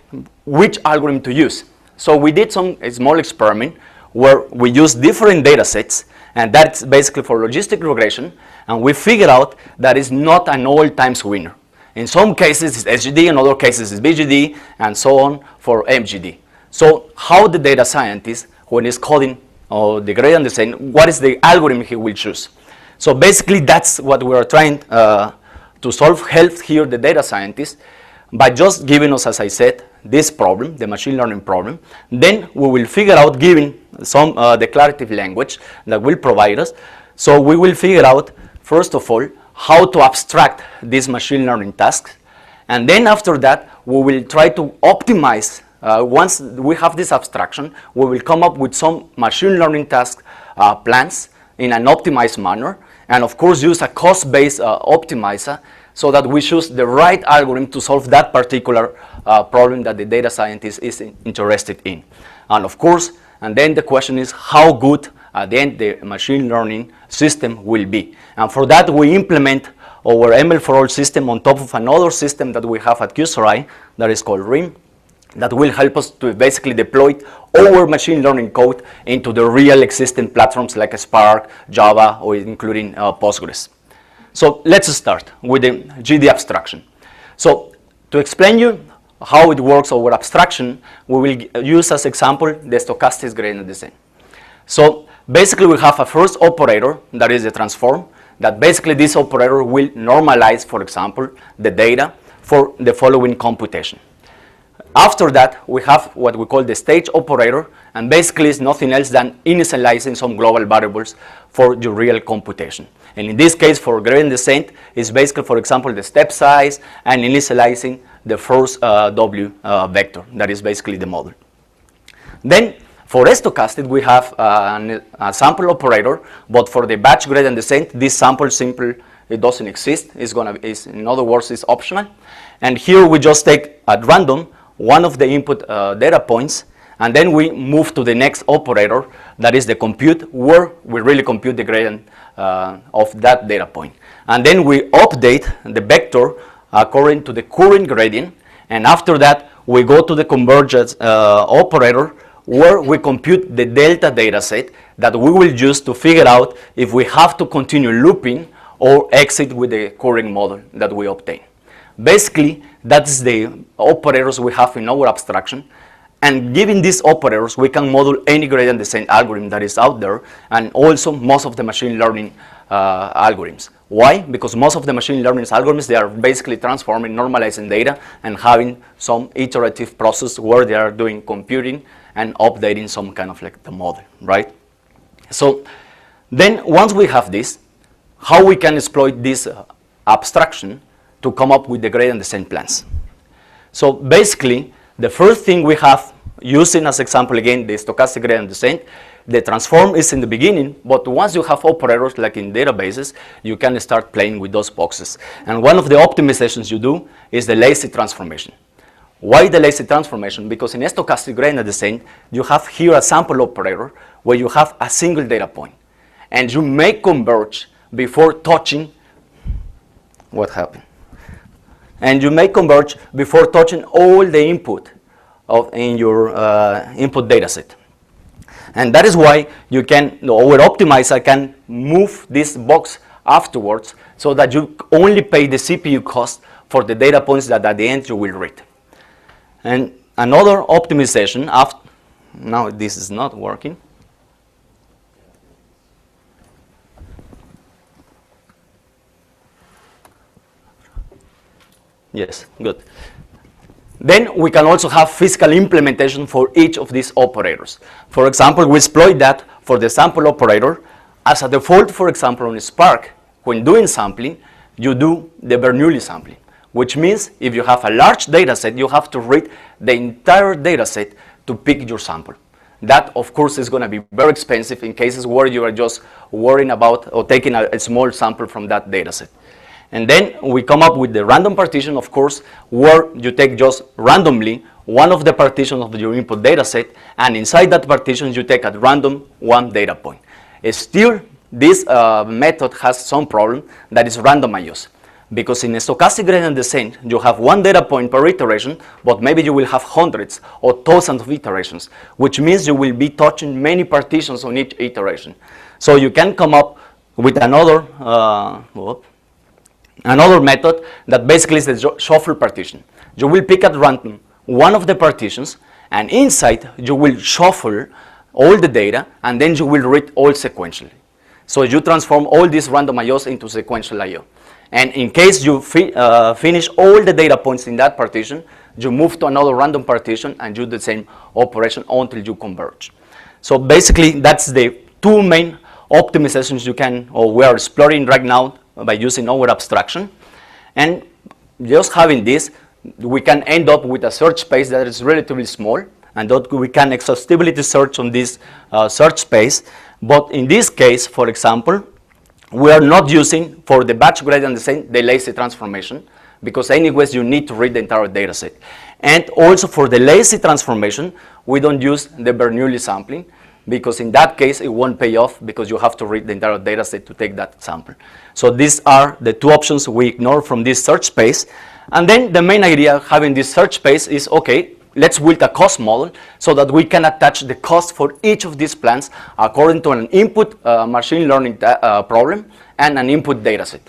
which algorithm to use. So we did a small experiment where we used different data sets, and that's basically for logistic regression, and we figured out that it's not an all times winner. In some cases it's SGD, in other cases it's BGD, and so on for MGD. So how the data scientist, when he's coding the gradient descent, what is the algorithm he will choose? So basically that's what we are trying to solve, help here the data scientist by just giving us, as I said, this problem, the machine learning problem. Then we will figure out, giving some declarative language that will provide us. So we will figure out, first of all, how to abstract these machine learning tasks. And then after that, we will try to optimize. Once we have this abstraction, we will come up with some machine learning task plans in an optimized manner. And of course, use a cost-based optimizer so that we choose the right algorithm to solve that particular problem that the data scientist is interested in. And of course, and then the question is how good at the end the machine learning system will be. And for that, we implement our ML for all system on top of another system that we have at QSRI that is called RIM. that will help us to basically deploy our machine learning code into the real existing platforms like Spark, Java, or including Postgres. So let's start with the GD abstraction. So to explain you how it works over abstraction, we will use as example the stochastic gradient descent. So basically we have a first operator, that is the transform, that basically this operator will normalize, for example, the data for the following computation. After that, we have what we call the stage operator, and basically it's nothing else than initializing some global variables for your real computation. And in this case, for gradient descent, it's basically, for example, the step size and initializing the first W vector, that is basically the model. Then, for stochastic, we have a sample operator, but for the batch gradient descent, this sample simple, it doesn't exist. In other words, it's optional. And here we just take at random one of the input data points, and then we move to the next operator, that is the compute, where we really compute the gradient of that data point. And then we update the vector according to the current gradient, and after that, we go to the convergence operator, where we compute the delta data set that we will use to figure out if we have to continue looping or exit with the current model that we obtain. Basically, that's the operators we have in our abstraction, and given these operators, we can model any gradient descent algorithm that is out there, and also most of the machine learning algorithms. Why? Because most of the machine learning algorithms, they are basically transforming, normalizing data, and having some iterative process where they are doing computing and updating some kind of like the model, right? So then once we have this, how we can exploit this abstraction to come up with the gradient descent plans. So basically, the first thing we have, using as example again the stochastic gradient descent, the transform is in the beginning, but once you have operators like in databases, you can start playing with those boxes. And one of the optimizations you do is the lazy transformation. Why the lazy transformation? Because in stochastic gradient descent, you have here a sample operator where you have a single data point, and you may converge before touching what happened. And you may converge before touching all the input in your input data set. And that is why you can, our optimizer can move this box afterwards so that you only pay the CPU cost for the data points that at the end you will read. And another optimization, now this is not working. Yes, good. Then we can also have physical implementation for each of these operators. For example, we exploit that for the sample operator. As a default, for example, on Spark, when doing sampling, you do the Bernoulli sampling, which means if you have a large data set, you have to read the entire data set to pick your sample. That, of course, is going to be very expensive in cases where you are just worrying about or taking a small sample from that data set. And then we come up with the random partition, of course, where you take just randomly one of the partitions of your input data set, and inside that partition you take at random one data point. Still, this method has some problem, that is random IOs. Because in a stochastic gradient descent, you have one data point per iteration, but maybe you will have hundreds or thousands of iterations, which means you will be touching many partitions on each iteration. So you can come up with another method that basically is the shuffle partition. You will pick at random one of the partitions, and inside you will shuffle all the data, and then you will read all sequentially. So you transform all these random IOs into sequential IO. And in case you finish all the data points in that partition, you move to another random partition and do the same operation until you converge. So basically, that's the two main optimizations you can, or we are exploring right now by using our abstraction. And just having this, we can end up with a search space that is relatively small, and that we can exhaustively search on this search space. But in this case, for example, we are not using, for the batch gradient descent, the lazy transformation, because anyways you need to read the entire data set. And also for the lazy transformation, we don't use the Bernoulli sampling, because in that case it won't pay off, because you have to read the entire data set to take that sample. So these are the two options we ignore from this search space. And then the main idea having this search space is, okay, let's build a cost model so that we can attach the cost for each of these plans according to an input machine learning problem and an input data set.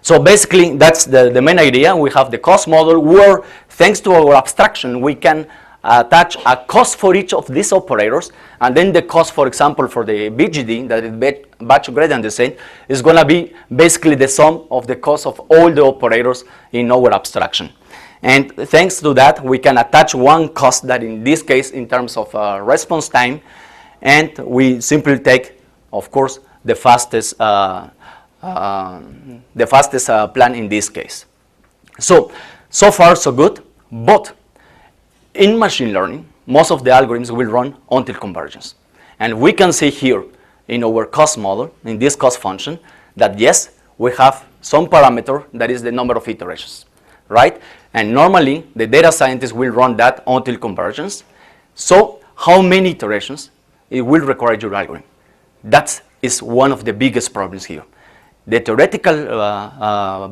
So basically, that's the main idea. We have the cost model where, thanks to our abstraction, we can attach a cost for each of these operators, and then the cost, for example, for the BGD, that is batch gradient descent, is going to be basically the sum of the cost of all the operators in our abstraction. And thanks to that, we can attach one cost that, in this case, in terms of response time, and we simply take, of course, the fastest plan in this case. So far so good, but in machine learning, most of the algorithms will run until convergence. And we can see here in our cost model, in this cost function, that yes, we have some parameter that is the number of iterations, right? And normally, the data scientist will run that until convergence. So how many iterations it will require your algorithm? That is one of the biggest problems here. The theoretical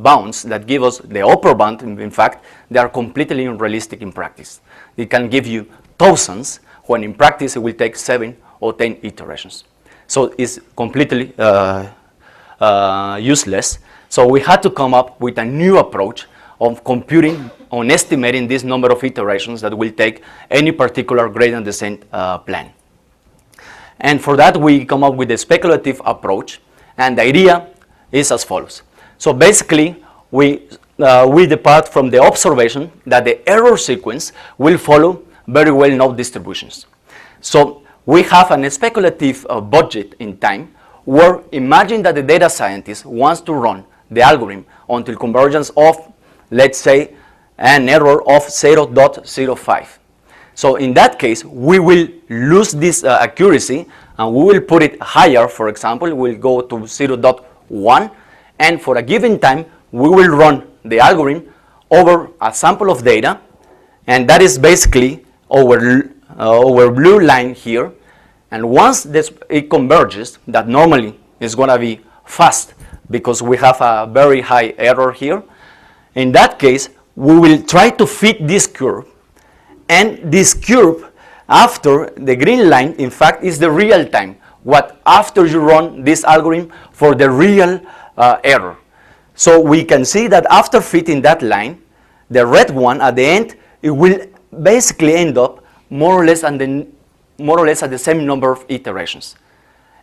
bounds that give us the upper bound, in fact, they are completely unrealistic in practice. It can give you thousands, when in practice it will take 7 or 10 iterations. So it's completely useless. So we had to come up with a new approach of computing, on estimating this number of iterations that will take any particular gradient descent plan. And for that, we come up with a speculative approach, and the idea is as follows. So basically, we depart from the observation that the error sequence will follow very well-known distributions. So we have a speculative budget in time where, imagine that the data scientist wants to run the algorithm until convergence of, let's say, an error of 0.05. So in that case, we will lose this accuracy, and we will put it higher. For example, we'll go to 0.1, and for a given time, we will run the algorithm over a sample of data, and that is basically our blue line here. And once it converges, that normally is going to be fast because we have a very high error here. In that case, we will try to fit this curve, and this curve after the green line, in fact, is the real time, what after you run this algorithm for the real error. So we can see that after fitting that line, the red one at the end, it will basically end up more or less at the same number of iterations.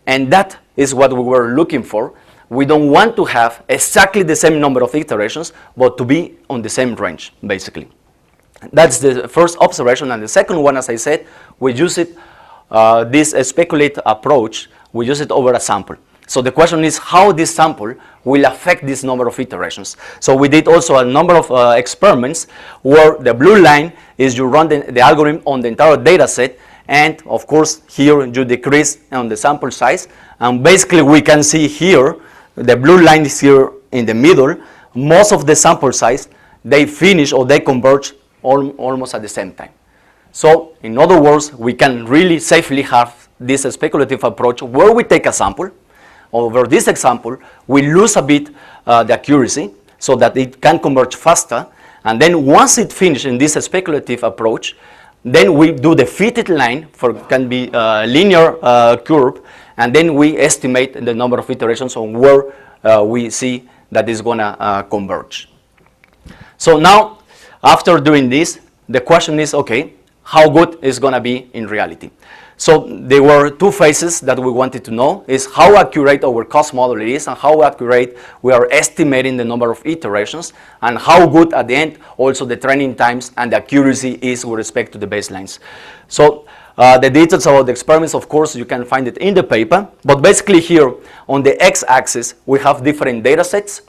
And that is what we were looking for. We don't want to have exactly the same number of iterations, but to be on the same range, basically. That's the first observation. And the second one, as I said, we use it, this speculative approach, we use it over a sample. So the question is how this sample will affect this number of iterations. So we did also a number of experiments where the blue line is you run the algorithm on the entire data set, and of course here you decrease on the sample size. And basically we can see here, the blue line is here in the middle. Most of the sample size, they finish or they converge almost at the same time. So in other words, we can really safely have this speculative approach where we take a sample. Over this example, we lose a bit the accuracy so that it can converge faster. And then once it finishes in this speculative approach, then we do the fitted line, can be a linear curve, and then we estimate the number of iterations on where we see that is going to converge. So now, after doing this, the question is, okay, how good is going to be in reality? So there were two phases that we wanted to know, is how accurate our cost model is and how accurate we are estimating the number of iterations, and how good at the end also the training times and the accuracy is with respect to the baselines. So the details about the experiments, of course, you can find it in the paper, but basically here on the x-axis we have different data sets,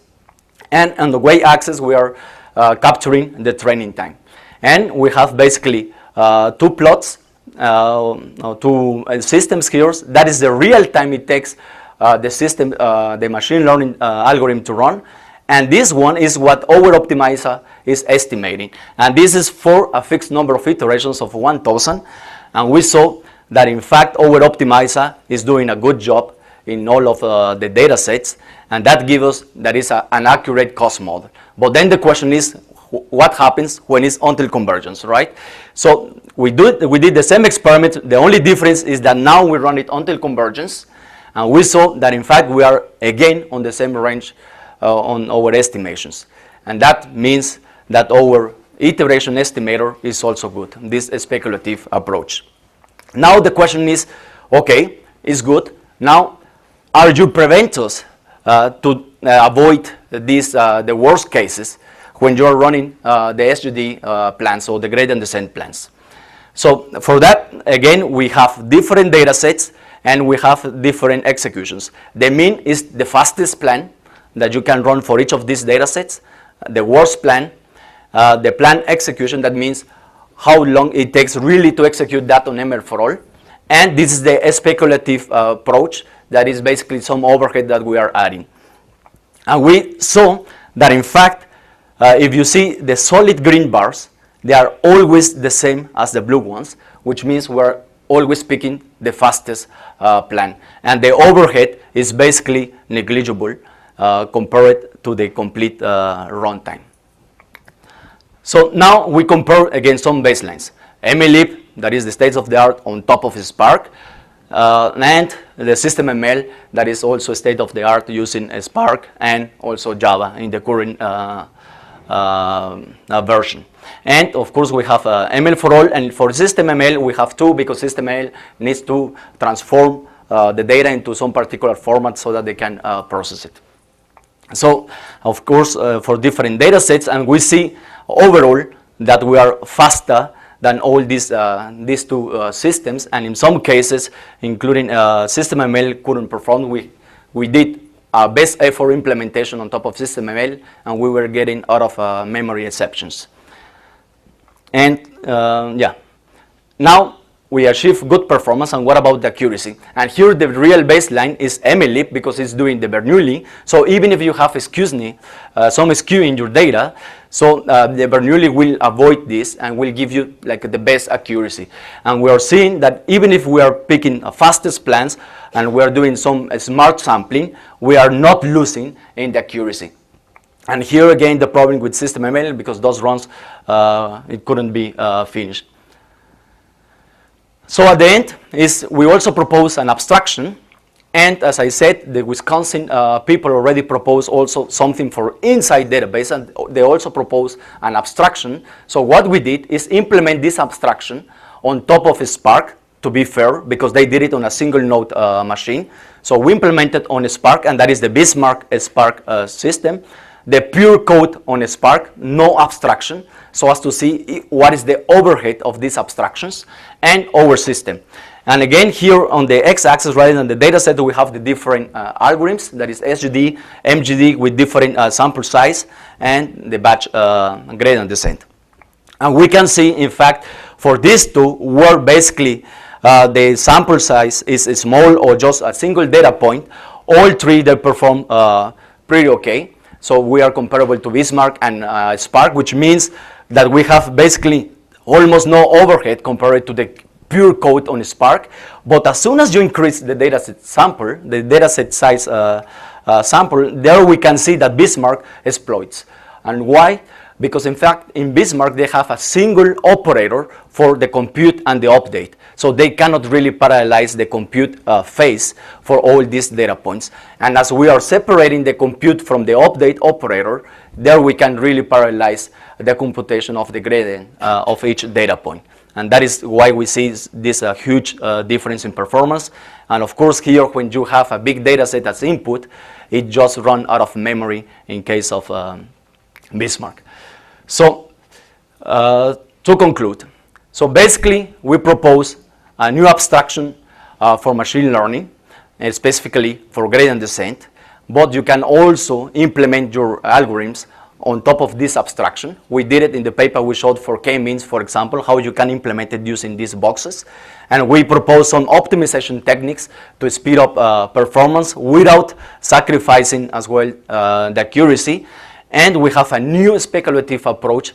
and on the y-axis we are capturing the training time. And we have basically two plots, two systems here. That is the real time it takes the system, the machine learning algorithm to run. And this one is what our optimizer is estimating. And this is for a fixed number of iterations of 1,000. And we saw that in fact our optimizer is doing a good job in all of the data sets. And that gives us, that is an accurate cost model. But then the question is, what happens when it's until convergence, right? So we did the same experiment. The only difference is that now we run it until convergence, and we saw that in fact we are again on the same range on our estimations. And that means that our iteration estimator is also good, this speculative approach. Now the question is, okay, it's good. Now, are you prevent us to avoid these, the worst cases when you're running the SGD plans or the gradient descent plans? So for that, again, we have different data sets and we have different executions. The mean is the fastest plan that you can run for each of these data sets. The worst plan, the plan execution, that means how long it takes really to execute that on ML for all. And this is the speculative approach, that is basically some overhead that we are adding. And we saw that in fact, if you see the solid green bars, they are always the same as the blue ones, which means we're always picking the fastest plan. And the overhead is basically negligible compared to the complete runtime. So now we compare again some baselines. MLlib, that is the state of the art on top of Spark, and the SystemML, that is also state of the art using Spark and also Java in the current version. And of course we have ML for all, and for SystemML we have two, because SystemML needs to transform the data into some particular format so that they can process it. So of course for different data sets, and we see overall that we are faster than all these two systems, and in some cases, including SystemML couldn't perform. We did our best effort implementation on top of SystemML, and we were getting out of memory exceptions. And yeah, now we achieve good performance, and what about the accuracy? And here the real baseline is MLlib, because it's doing the Bernoulli. So even if you have some skew in your data, so the Bernoulli will avoid this and will give you like the best accuracy. And we are seeing that even if we are picking fastest plans and we are doing some smart sampling, we are not losing in the accuracy. And here again the problem with SystemML, because those runs it couldn't be finished. So at the end is we also propose an abstraction, and as I said, the Wisconsin people already proposed also something for inside database, and they also propose an abstraction. So what we did is implement this abstraction on top of Spark, to be fair, because they did it on a single node machine. So we implemented on Spark, and that is the Bismarck Spark system, the pure code on Spark, no abstraction, so as to see what is the overhead of these abstractions and our system. And again, here on the x-axis, rather than the data set, we have the different algorithms, that is SGD, MGD with different sample size, and the batch gradient descent. And we can see, in fact, for these two, where basically the sample size is small or just a single data point, all three, they perform pretty okay. So we are comparable to Bismarck and Spark, which means that we have basically almost no overhead compared to the pure code on Spark. But as soon as you increase the dataset sample, the dataset size sample, there we can see that Bismarck exploits. And why? Because in fact, in Bismarck, they have a single operator for the compute and the update. So they cannot really parallelize the compute phase for all these data points. And as we are separating the compute from the update operator, there we can really parallelize the computation of the gradient of each data point. And that is why we see this huge difference in performance. And of course, here, when you have a big data set as input, it just runs out of memory in case of Bismarck. So to conclude, so basically we propose a new abstraction for machine learning, and specifically for gradient descent, but you can also implement your algorithms on top of this abstraction. We did it in the paper we showed for k-means, for example, how you can implement it using these boxes. And we propose some optimization techniques to speed up performance without sacrificing as well the accuracy. And we have a new speculative approach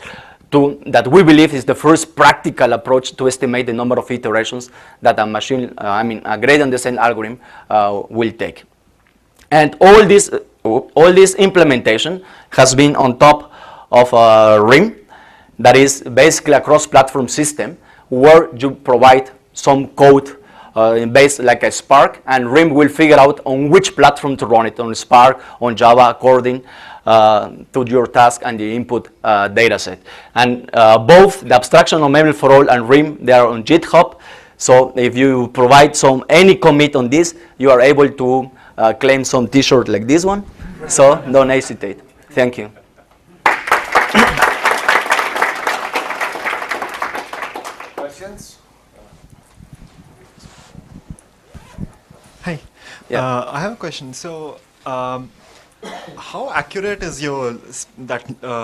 that we believe is the first practical approach to estimate the number of iterations that a gradient descent algorithm will take. And all this implementation has been on top of RIM, that is basically a cross-platform system where you provide some code based like a Spark, and RIM will figure out on which platform to run it, on Spark, on Java, according to your task and the input data set. And both the abstraction of Maven for All and RIM, they are on GitHub. So if you provide any commit on this, you are able to claim some t-shirt like this one. So don't hesitate. Thank you. Questions? Hi. Yeah. I have a question. So, how accurate is your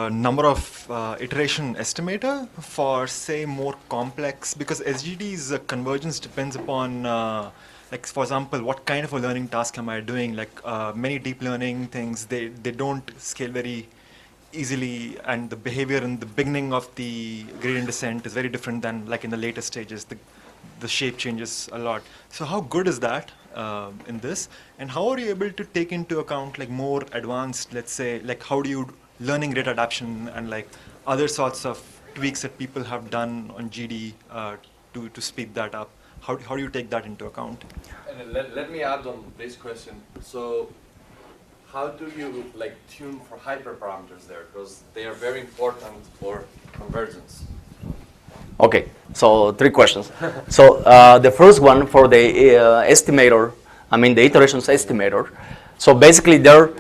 number of iteration estimator for, say, more complex? Because SGD's convergence depends upon, like, for example, what kind of a learning task am I doing? Like many deep learning things, they don't scale very easily, and the behavior in the beginning of the gradient descent is very different than like in the later stages. The shape changes a lot. So how good is that in this? And how are you able to take into account like more advanced, let's say, like how do you learning rate adaptation and like other sorts of tweaks that people have done on GD to speed that up? How do you take that into account? And let me add on this question. So how do you like tune for hyperparameters there? Because they are very important for convergence. Okay, so 3 questions. So the first one for the estimator, I mean the iterations estimator. So basically there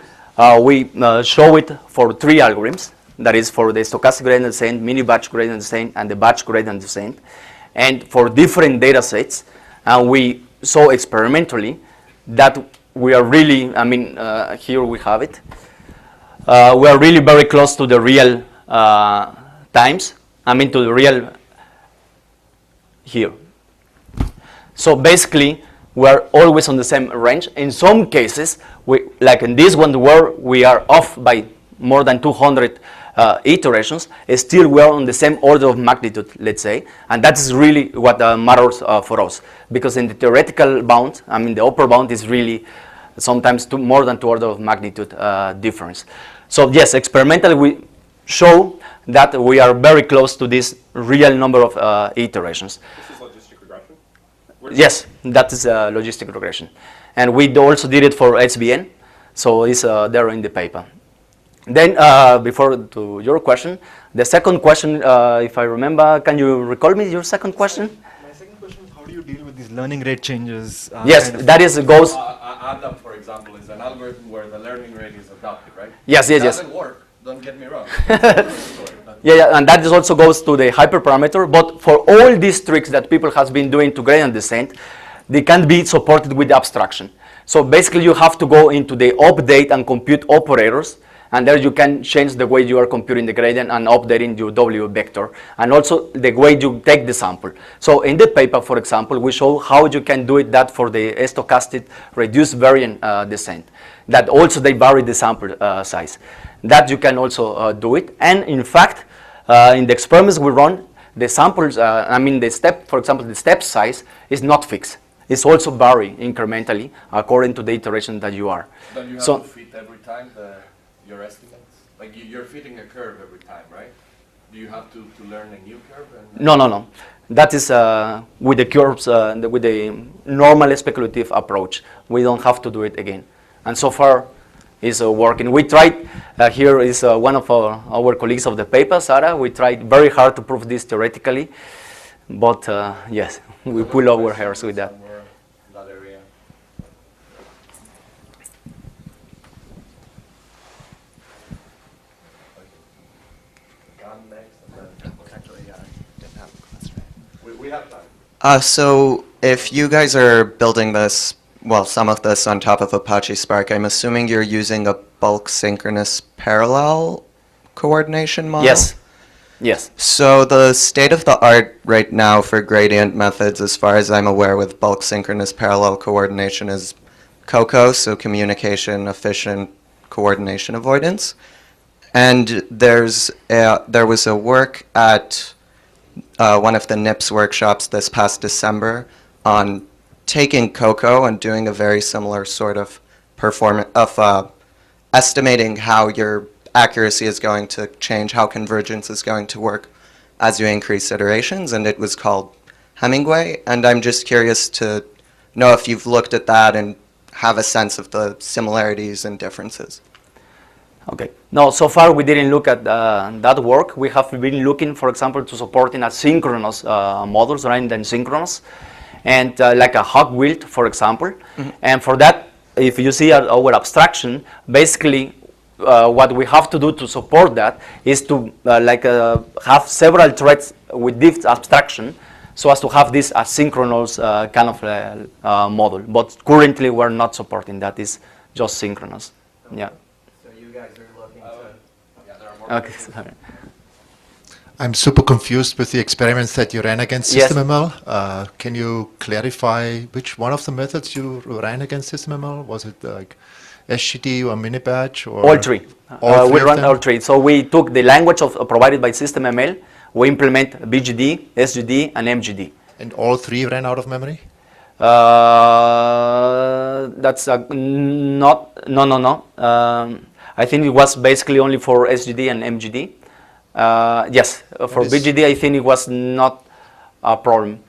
we show it for 3 algorithms. That is for the stochastic gradient descent, mini batch gradient descent, and the batch gradient descent. And for different data sets, we saw experimentally that we are really, I mean, here we have it. We are really very close to the real times, I mean to the real here. So basically, we're always on the same range. In some cases, like in this one where we are off by more than 200 iterations, still we're on the same order of magnitude, let's say, and that is really what matters for us. Because in the theoretical bound, I mean the upper bound is really sometimes more than 2 orders of magnitude difference. So yes, experimentally we show that we are very close to this real number of iterations. This is logistic regression? Yes, that is logistic regression. And we also did it for SVN, so it's there in the paper. Then, before to your question, the second question, if I remember, can you recall me your second question? My second question is how do you deal with these learning rate changes? Yes, that is goes. ADAP, for example, is an algorithm where the learning rate is adapted, right? Yes, It doesn't work. Don't get me wrong. Yeah, and that is also goes to the hyperparameter. But for all these tricks that people has been doing to gradient descent, they can be supported with the abstraction. So basically, you have to go into the update and compute operators. And there you can change the way you are computing the gradient and updating your W vector, and also the way you take the sample. So in the paper, for example, we show how you can do it that for the stochastic reduced variant descent. That also they vary the sample size. That you can also do it. And in fact, in the experiments we run, the samples, I mean the step, for example, the step size is not fixed. It's also vary incrementally according to the iteration that you are. Then you have to fit every time your estimates? Like you're fitting a curve every time, right? Do you have to learn a new curve? No. That is with the curves, with the normal speculative approach. We don't have to do it again. And so far, it's working. We tried, here is one of our colleagues of the paper, Sarah. We tried very hard to prove this theoretically. But yes, we pull our hairs with that. We have time. So if you guys are building this, well, some of this on top of Apache Spark, I'm assuming you're using a bulk synchronous parallel coordination model? Yes. Yes. So the state of the art right now for gradient methods, as far as I'm aware, with bulk synchronous parallel coordination is COCO, so communication efficient coordination avoidance. And there was a work at one of the NIPS workshops this past December on taking COCO and doing a very similar sort of estimating how your accuracy is going to change, how convergence is going to work as you increase iterations, and it was called Hemingway. And I'm just curious to know if you've looked at that and have a sense of the similarities and differences. Okay. No, so far we didn't look at that work. We have been looking, for example, to supporting asynchronous models rather than synchronous, and like a hog wilt, for example. And for that, if you see our abstraction, basically what we have to do to support that is to have several threads with this abstraction so as to have this asynchronous kind of model. But currently we're not supporting that. It's just synchronous. Yeah. So you guys are looking to... Yeah, there are more Okay, sorry. I'm super confused with the experiments that you ran against Yes. SystemML. Can you clarify which one of the methods you ran against SystemML? Was it like SGD or Minibatch or All three. We run all three. So we took the language provided by SystemML. We implement BGD, SGD, and MGD. And all three ran out of memory? That's no. I think it was basically only for SGD and MGD. Yes, for BGD, I think it was not a problem.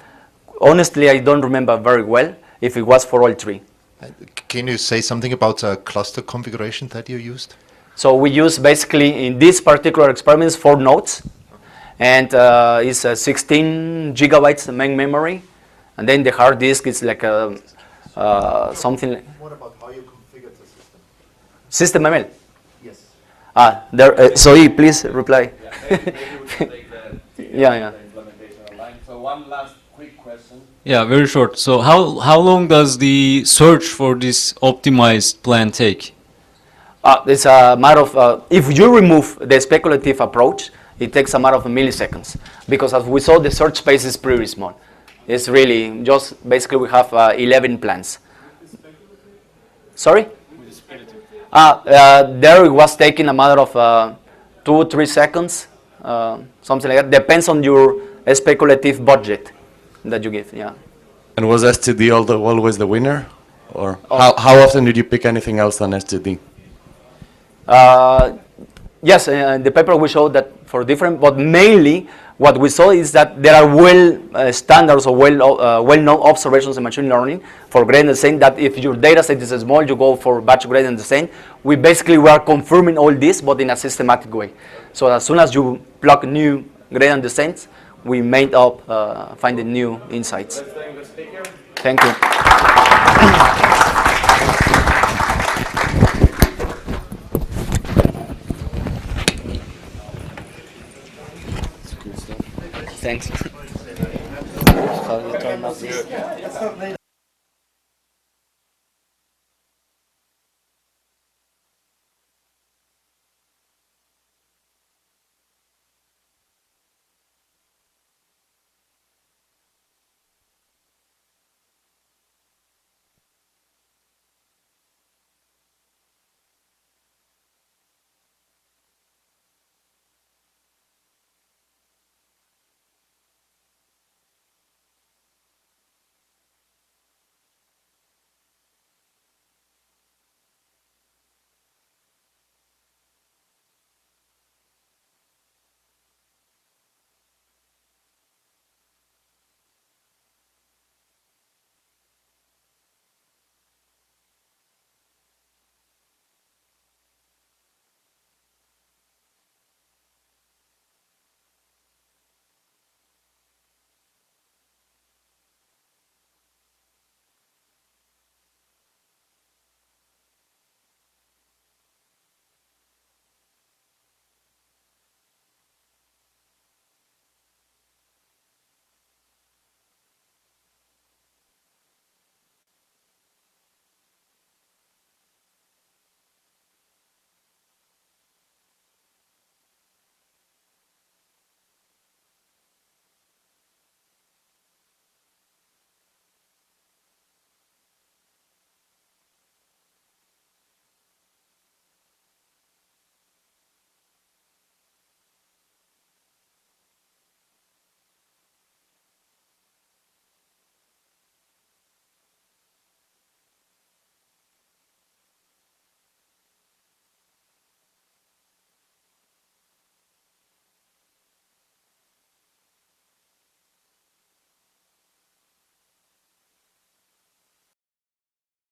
Honestly, I don't remember very well if it was for all three. Can you say something about the cluster configuration that you used? So we use basically in this particular experiments 4 nodes, and it's 16 gigabytes main memory, and then the hard disk is like something like. What about how you configured the system? SystemML. Yes. So please reply. Maybe we can take the implementation online. So one last quick question. Yeah, very short. So how long does the search for this optimized plan take? It's a matter of, if you remove the speculative approach, it takes a matter of milliseconds. Because as we saw, the search space is pretty small. It's really just, basically we have 11 plans. Sorry? There it was taking a matter of 2 or 3 seconds, something like that. Depends on your speculative budget that you give, yeah. And was STD always the winner? Or how often did you pick anything else than STD? Yes, in the paper we showed that for different, but mainly what we saw is that there are standards or well-known observations in machine learning for gradient descent, that if your data set is small, you go for batch gradient descent. We basically were confirming all this, but in a systematic way. So as soon as you plug new gradient descents, we made up finding new insights. Thank you. Thanks. How do you turn off this?